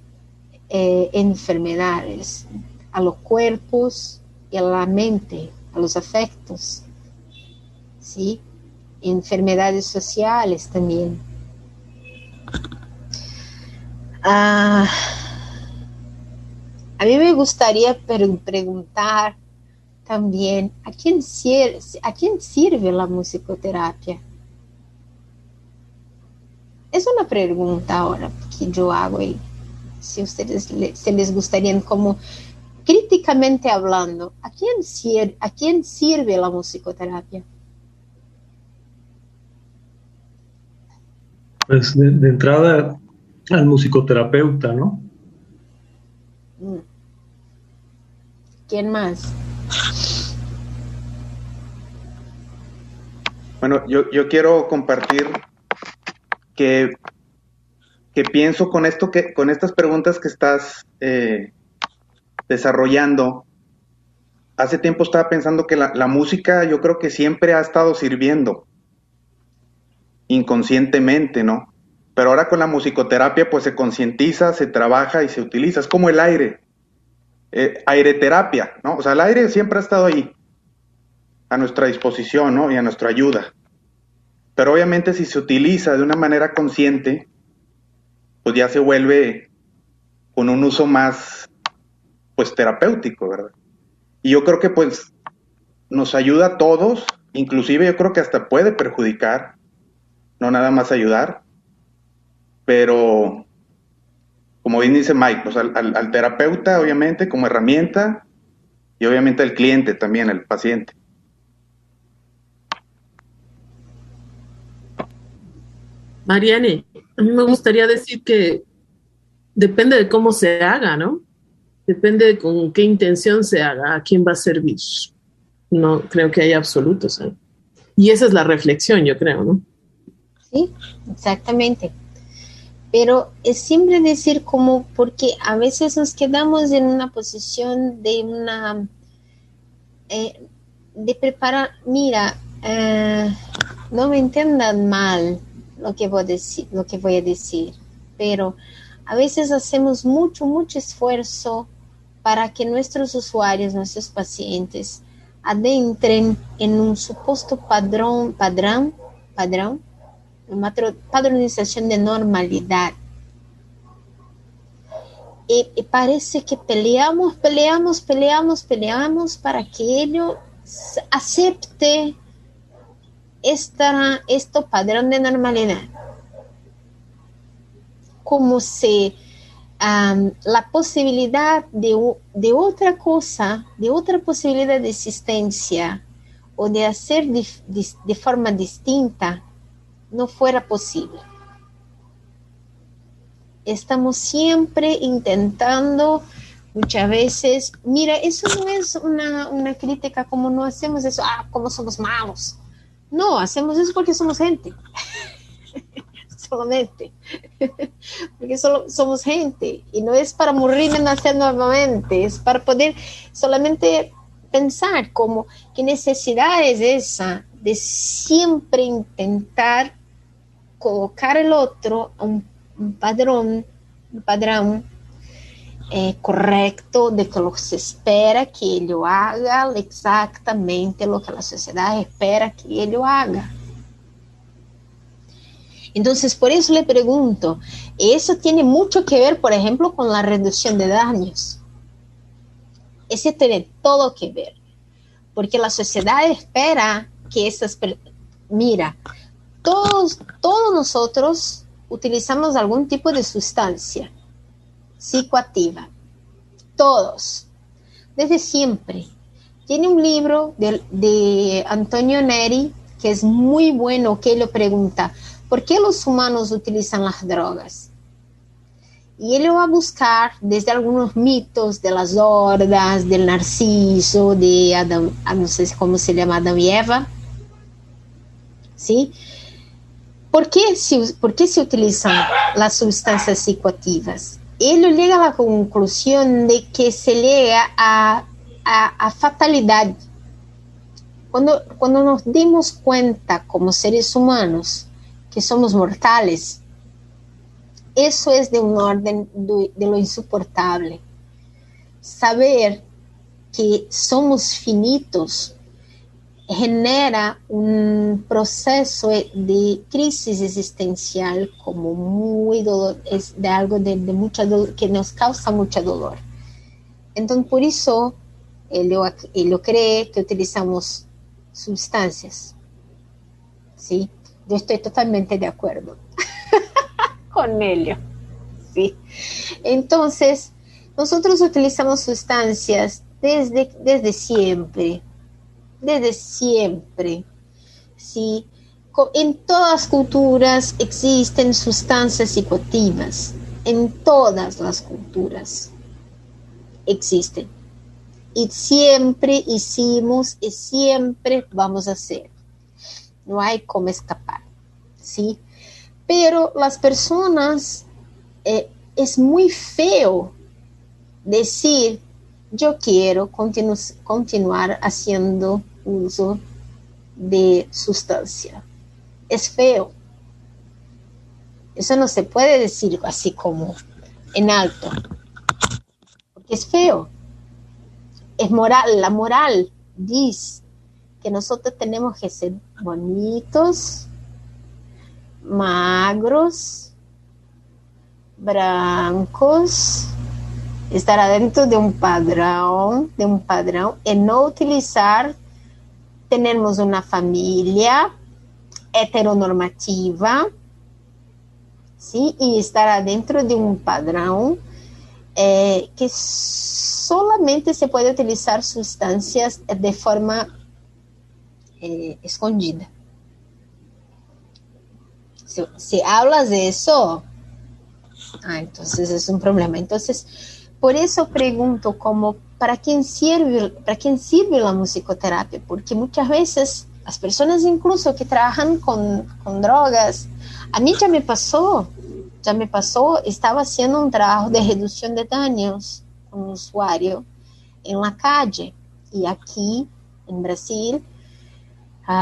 B: enfermedades a los cuerpos y a la mente, a los afectos, ¿sí? Enfermedades sociales también. A mí me gustaría preguntar también, ¿a quién sirve la musicoterapia? Es una pregunta ahora que yo hago y si ustedes se les gustaría, como críticamente hablando, ¿a quién sirve la musicoterapia?
G: Pues de entrada al musicoterapeuta, ¿no?
B: ¿Quién más?
D: Bueno, yo quiero compartir que pienso con estas preguntas que estás desarrollando. Hace tiempo estaba pensando que la música, yo creo que siempre ha estado sirviendo inconscientemente, ¿no? Pero ahora con la musicoterapia pues se concientiza, se trabaja y se utiliza. Es como el aire, aireterapia, ¿no? O sea, el aire siempre ha estado ahí, a nuestra disposición, ¿no? Y a nuestra ayuda. Pero obviamente si se utiliza de una manera consciente, pues ya se vuelve con un uso más, pues, terapéutico, ¿verdad? Y yo creo que pues nos ayuda a todos, inclusive yo creo que hasta puede perjudicar, no nada más ayudar, pero como bien dice Mike, pues al terapeuta obviamente como herramienta y obviamente al cliente también, al paciente.
H: Mariane, a mí me gustaría decir que depende de cómo se haga, ¿no? Depende de con qué intención se haga, a quién va a servir. No creo que haya absolutos, ¿eh? Y esa es la reflexión, yo creo, ¿no?
B: Sí, exactamente. Pero es siempre decir como, porque a veces nos quedamos en una posición de preparar, mira, no me entiendan mal lo que voy a decir, pero a veces hacemos mucho un para que nuestros usuarios, nuestros pacientes, adentren en un supuesto padrón, una padronización de normalidad. Y parece que peleamos para que ellos acepte este padrón de normalidad. Como si la posibilidad de otra cosa, de otra posibilidad de existencia o de hacer de forma distinta no fuera posible. Estamos siempre intentando, muchas veces, mira, eso no es una crítica como no hacemos eso, como somos malos. No, hacemos eso porque somos gente. Solamente. Porque solo somos gente. Y no es para morir y nacer nuevamente, es para poder solamente pensar como que necesidad es esa de siempre intentar colocar el otro a un padrón correcto de que lo que se espera que ele haga exactamente lo que la sociedad espera que ele haga. Entonces, por eso le pregunto, eso tiene mucho que ver, por ejemplo, con la reducción de daños. Eso tiene todo que ver, porque la sociedad espera que mira, todos nosotros utilizamos algún tipo de sustancia psicoactiva, todos, desde siempre. Tiene un libro de Antonio Neri que es muy bueno, que él pregunta, ¿por qué los humanos utilizan las drogas? Y él va a buscar desde algunos mitos de las hordas, del Narciso, de Adán, no sé cómo se llama, Adán y Eva, ¿sí? ¿Por qué se utilizan las sustancias psicoactivas? Él llega a la conclusión de que se llega a fatalidad. Cuando nos dimos cuenta como seres humanos que somos mortales, eso es de un orden de lo insoportable. Saber que somos finitos genera un proceso de crisis existencial como muy dolor, es de algo de mucha dolor, que nos causa mucho dolor. Entonces, por eso, él cree que utilizamos sustancias. ¿Sí? Yo estoy totalmente de acuerdo con Helio. ¿Sí? Entonces, nosotros utilizamos sustancias desde siempre. Desde siempre, ¿sí? En todas las culturas existen sustancias psicoactivas, en todas las culturas existen. Y siempre hicimos y siempre vamos a hacer. No hay cómo escapar, ¿sí? Pero las personas, es muy feo decir, yo quiero continuar haciendo uso de sustancia. Es feo. Eso no se puede decir así como en alto, porque es feo. Es moral. La moral dice que nosotros tenemos que ser bonitos, magros, brancos, estar adentro de un padrón y no utilizar, tenemos una familia heteronormativa, ¿sí? Y estar adentro de un padrón que solamente se puede utilizar sustancias de forma escondida. Si hablas de eso, entonces es un problema. Entonces, por eso pregunto como, ¿para quién sirve la musicoterapia? Porque muchas veces las personas incluso que trabajan con drogas, a mí ya me pasó, estaba haciendo un trabajo de reducción de daños con un usuario en la calle, y aquí en Brasil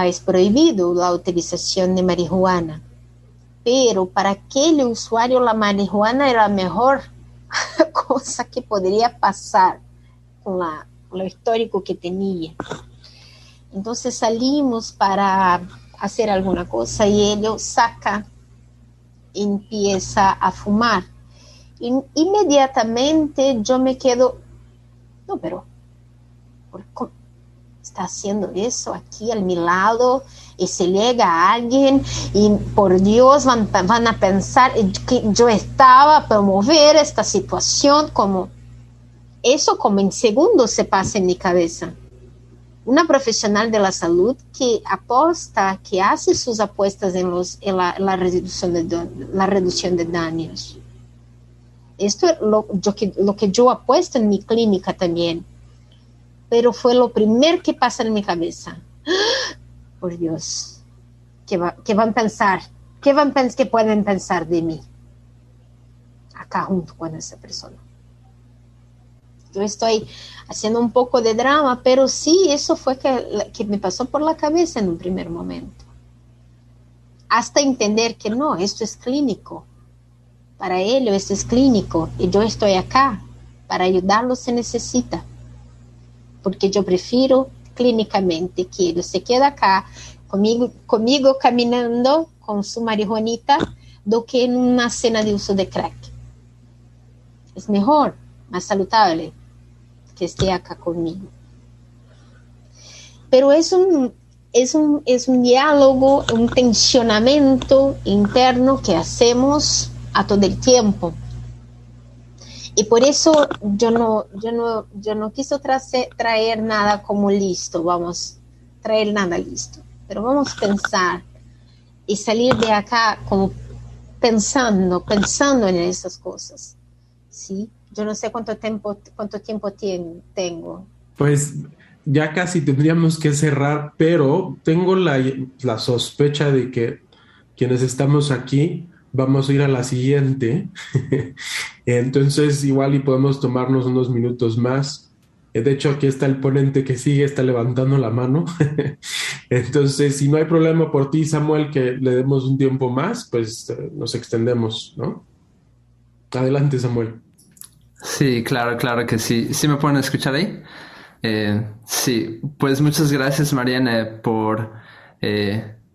B: es prohibido la utilización de marihuana, pero para aquel usuario la marihuana era la mejor cosa que podría pasar con lo histórico que tenía. Entonces salimos para hacer alguna cosa y él empieza a fumar. Inmediatamente yo me quedo, no, pero ¿cómo está haciendo eso aquí a mi lado? Y se llega a alguien y por Dios van a pensar que yo estaba a promover esta situación, como eso como en segundos se pasa en mi cabeza. Una profesional de la salud que aposta, que hace sus apuestas en la reducción de daños. Esto es lo que yo apuesto en mi clínica también. Pero fue lo primero que pasa en mi cabeza. Por Dios, ¿qué van a pensar? ¿Qué pueden pensar de mí? Acá junto con esa persona. yo estoy haciendo un poco de drama, pero sí, eso fue que me pasó por la cabeza en un primer momento. Hasta entender que no, esto es clínico. Para ellos esto es clínico y yo estoy acá. Para ayudarlos se necesita. Porque yo prefiero clínicamente que ellos se queden acá conmigo caminando con su marihuanita do que en una cena de uso de crack. Es mejor, más saludable que esté acá conmigo. Pero es un diálogo, un tensionamiento interno que hacemos a todo el tiempo. Y por eso yo no quiso traer nada como listo, traer nada listo. Pero vamos a pensar y salir de acá como pensando en esas cosas. ¿Sí? Yo no sé cuánto tiempo tengo.
A: Pues ya casi tendríamos que cerrar, pero tengo la sospecha de que quienes estamos aquí vamos a ir a la siguiente. Entonces, igual y podemos tomarnos unos minutos más. De hecho, aquí está el ponente que sigue, está levantando la mano. Entonces, si no hay problema por ti, Samuel, que le demos un tiempo más, pues nos extendemos, ¿no? Adelante, Samuel.
I: Sí, claro que sí. ¿Sí me pueden escuchar ahí? Sí, pues muchas gracias, Mariane, por...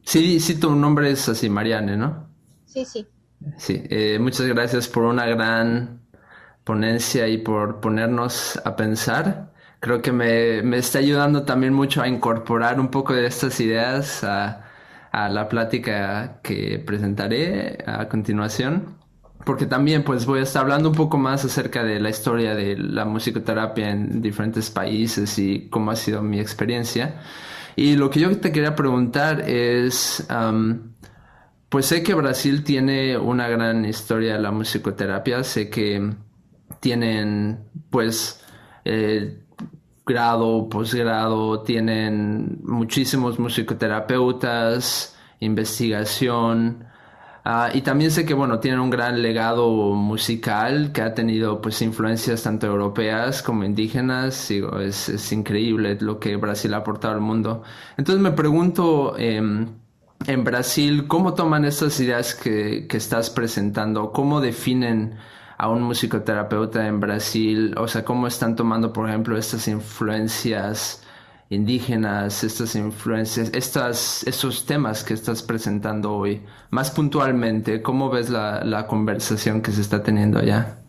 I: sí, tu nombre es así, Mariane, ¿no?
B: Sí.
I: Sí, muchas gracias por una gran ponencia y por ponernos a pensar. Creo que me está ayudando también mucho a incorporar un poco de estas ideas a la plática que presentaré a continuación. Porque también pues voy a estar hablando un poco más acerca de la historia de la musicoterapia en diferentes países y cómo ha sido mi experiencia. Y lo que yo te quería preguntar es, pues sé que Brasil tiene una gran historia de la musicoterapia, sé que tienen pues grado, posgrado, tienen muchísimos musicoterapeutas, investigación. Y también sé que, bueno, tienen un gran legado musical que ha tenido, pues, influencias tanto europeas como indígenas. Digo, es increíble lo que Brasil ha aportado al mundo. Entonces me pregunto, en Brasil, ¿cómo toman estas ideas que estás presentando? ¿Cómo definen a un musicoterapeuta en Brasil? O sea, ¿cómo están tomando, por ejemplo, estas influencias indígenas, estas influencias, estos temas que estás presentando hoy? Más puntualmente, ¿cómo ves la conversación que se está teniendo allá?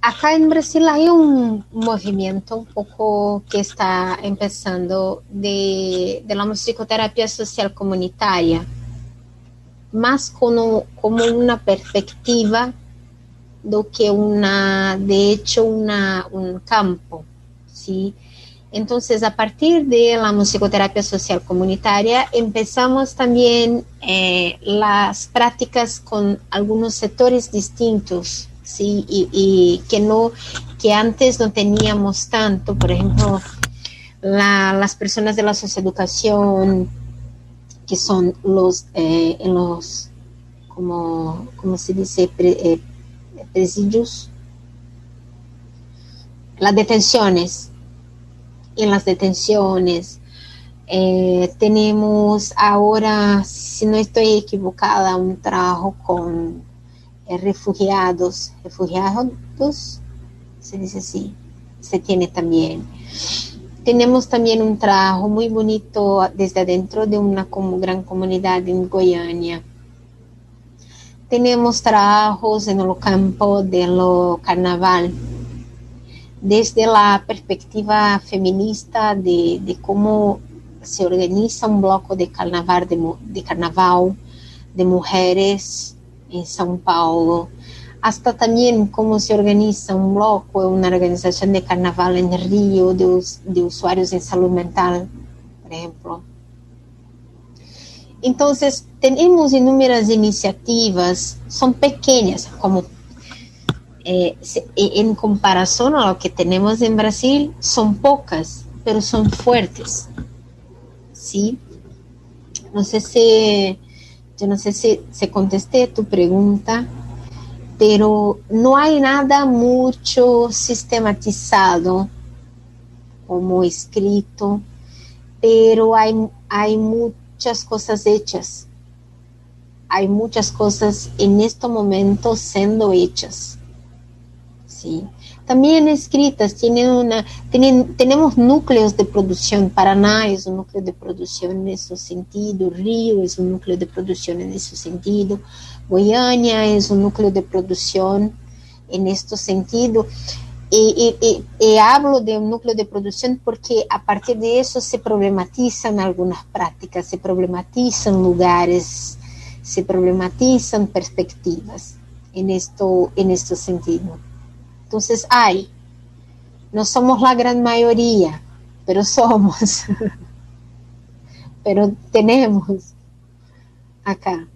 B: Acá en Brasil hay un movimiento un poco que está empezando de la musicoterapia social comunitaria, más como una perspectiva do que un campo, ¿sí? Entonces, a partir de la musicoterapia social comunitaria, empezamos también las prácticas con algunos sectores distintos, ¿sí? Y que antes no teníamos tanto. Por ejemplo, las personas de la socioeducación, que son ¿cómo se dice? Presidios, las detenciones. En las detenciones tenemos ahora, si no estoy equivocada, un trabajo con refugiados, se dice así, se tiene también. Tenemos también un trabajo muy bonito desde adentro de una gran comunidad en Goiânia. Tenemos trabajos en el campo del carnaval, desde la perspectiva feminista de cómo se organiza un bloco de carnaval de mujeres en São Paulo, hasta también cómo se organiza un bloco, una organización de carnaval en Río de usuarios en salud mental, por ejemplo. Entonces, tenemos inúmeras iniciativas, son pequeñas, como en comparación a lo que tenemos en Brasil, son pocas, pero son fuertes, ¿sí? Yo no sé si contesté tu pregunta, pero no hay nada mucho sistematizado como escrito, pero hay muchas cosas hechas. Hay muchas cosas en este momento siendo hechas. ¿Sí? También escritas, tenemos núcleos de producción. Paraná es un núcleo de producción en ese sentido, Río es un núcleo de producción en ese sentido, Goiânia es un núcleo de producción en este sentido. Y hablo de un núcleo de producción porque a partir de eso se problematizan algunas prácticas, se problematizan lugares, se problematizan perspectivas en este sentido. Entonces no somos la gran mayoría, pero somos, pero tenemos acá.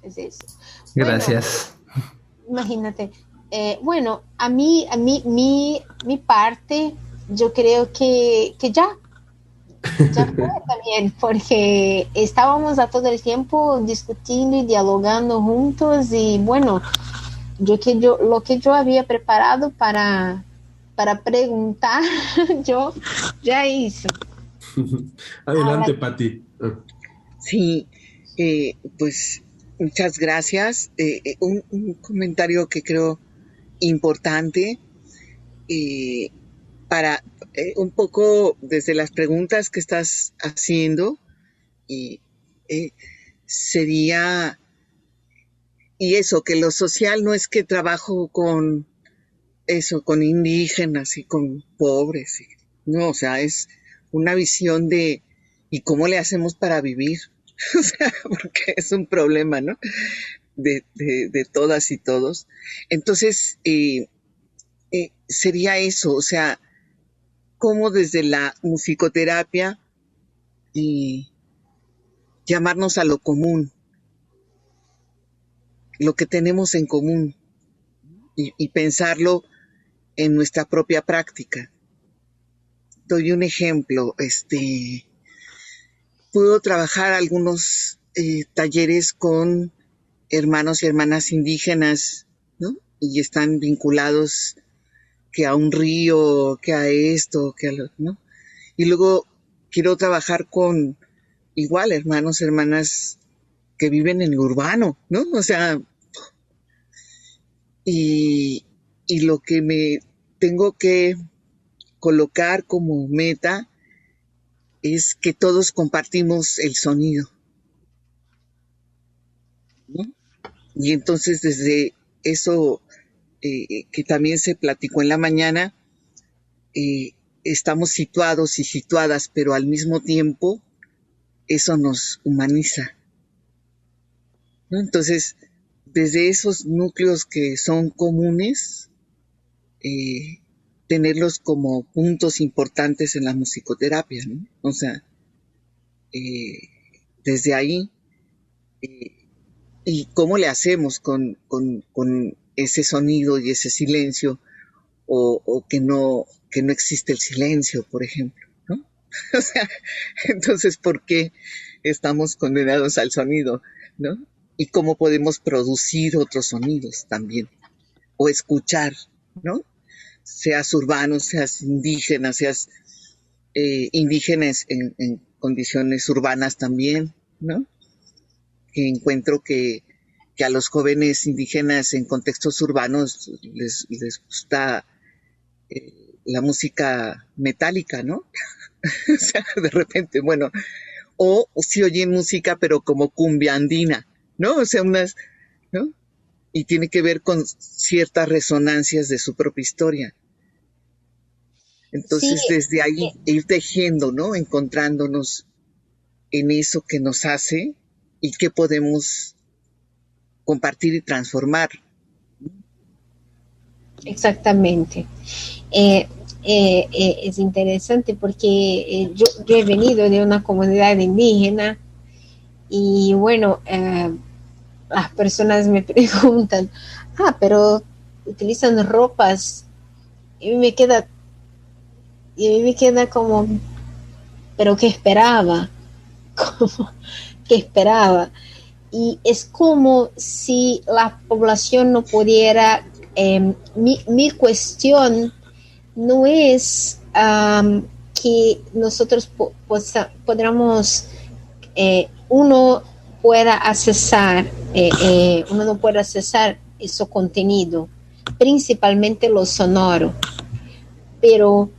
B: Es eso.
I: Gracias.
B: Bueno, imagínate. Bueno, a mí, mi parte, yo creo que ya fue también, porque estábamos a todo el tiempo discutiendo y dialogando juntos y bueno, lo que yo había preparado para preguntar, yo ya hice.
A: Adelante, Pati.
C: Sí, pues muchas gracias. Un comentario que creo importante para un poco desde las preguntas que estás haciendo sería, y eso, que lo social no es que trabajo con indígenas y con pobres, no, o sea, es una visión de ¿y cómo le hacemos para vivir? O sea, porque es un problema, ¿no? De todas y todos. Entonces, sería eso, o sea, cómo desde la musicoterapia llamarnos a lo común, lo que tenemos en común, y pensarlo en nuestra propia práctica. Doy un ejemplo, puedo trabajar algunos talleres con hermanos y hermanas indígenas, ¿no? Y están vinculados que a un río, que a esto, que a lo, ¿no? Y luego quiero trabajar con igual hermanos, hermanas que viven en lo urbano, ¿no? O sea, y lo que me tengo que colocar como meta es que todos compartimos el sonido, ¿no? Y entonces desde eso que también se platicó en la mañana, estamos situados y situadas, pero al mismo tiempo eso nos humaniza, ¿no? Entonces, desde esos núcleos que son comunes, tenerlos como puntos importantes en la musicoterapia, ¿no? O sea, desde ahí, y cómo le hacemos con ese sonido y ese silencio, o que no existe el silencio, por ejemplo, ¿no? O sea, entonces, ¿por qué estamos condenados al sonido, ¿no? Y cómo podemos producir otros sonidos también, o escuchar, ¿no? Seas urbano, seas indígena, seas indígenas en condiciones urbanas también, ¿no? Que encuentro que a los jóvenes indígenas en contextos urbanos les gusta la música metálica, ¿no? O sea, de repente, bueno, o si oyen música, pero como cumbia andina, ¿no? O sea, ¿no? Y tiene que ver con ciertas resonancias de su propia historia. Entonces,
B: Sí,
C: desde ahí, ir tejiendo, ¿no? Encontrándonos en eso que nos hace y que podemos compartir y transformar.
B: exactamente. Es interesante porque yo he venido de una comunidad indígena y bueno, las personas me preguntan, pero utilizan ropas y me queda como, pero ¿qué esperaba? Como, que esperaba. Y es como si la población no pudiera, mi cuestión no es que nosotros podamos, uno pueda accesar, uno no puede accesar ese contenido, principalmente lo sonoro, pero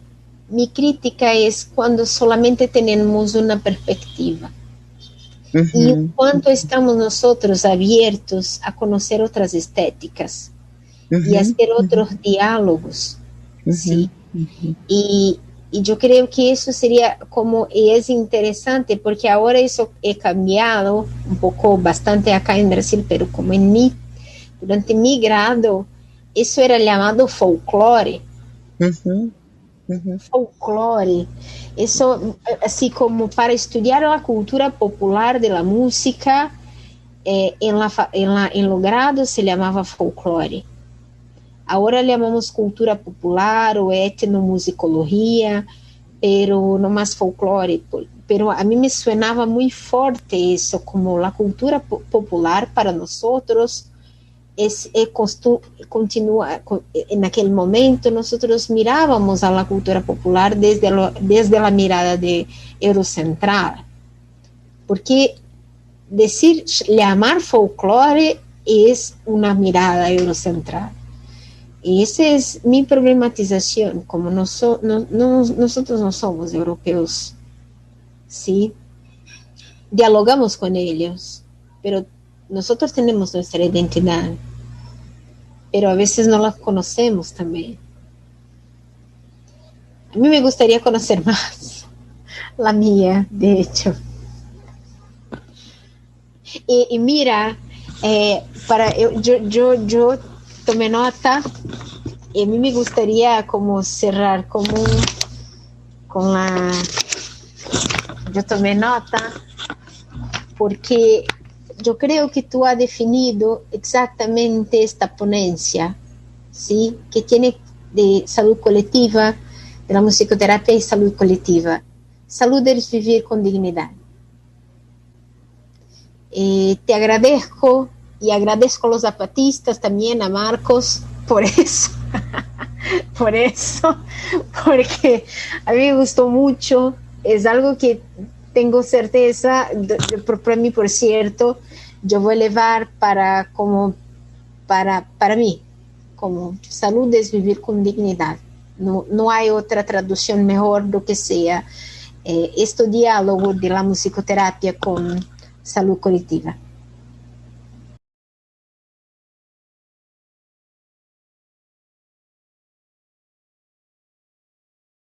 B: mi crítica es cuando solamente tenemos una perspectiva. Y en cuanto estamos nosotros abiertos a conocer otras estéticas y hacer otros diálogos, ¿sí? Y yo creo que eso sería como, y es interesante porque ahora eso he cambiado un poco, bastante acá en Brasil, pero como durante mi grado, eso era llamado folclore. Folclore, eso así como para estudiar la cultura popular de la música, en lo grado se llamaba folclore. Ahora llamamos cultura popular o etnomusicología, pero no más folclore. Pero a mí me sonaba muy fuerte eso, como la cultura popular para nosotros continúa. En aquel momento nosotros mirábamos a la cultura popular desde la mirada de eurocentral, porque llamar folclore es una mirada eurocentral. Y esa es mi problematización, como nosotros no somos europeos, ¿sí? Dialogamos con ellos, pero nosotros tenemos nuestra identidad, pero a veces no la conocemos también. A mí me gustaría conocer más la mía, de hecho. Y mira, yo tomé nota, y a mí me gustaría como cerrar yo tomé nota porque yo creo que tú has definido exactamente esta ponencia, ¿sí? Que tiene de salud colectiva, de la musicoterapia y salud colectiva. Salud es vivir con dignidad. Te agradezco y agradezco a los zapatistas también, a Marcos, por eso, porque a mí me gustó mucho, es algo que tengo certeza, para mí, por cierto, yo voy a llevar para mí, como salud es vivir con dignidad. No hay otra traducción mejor do que sea este diálogo de la musicoterapia con salud colectiva.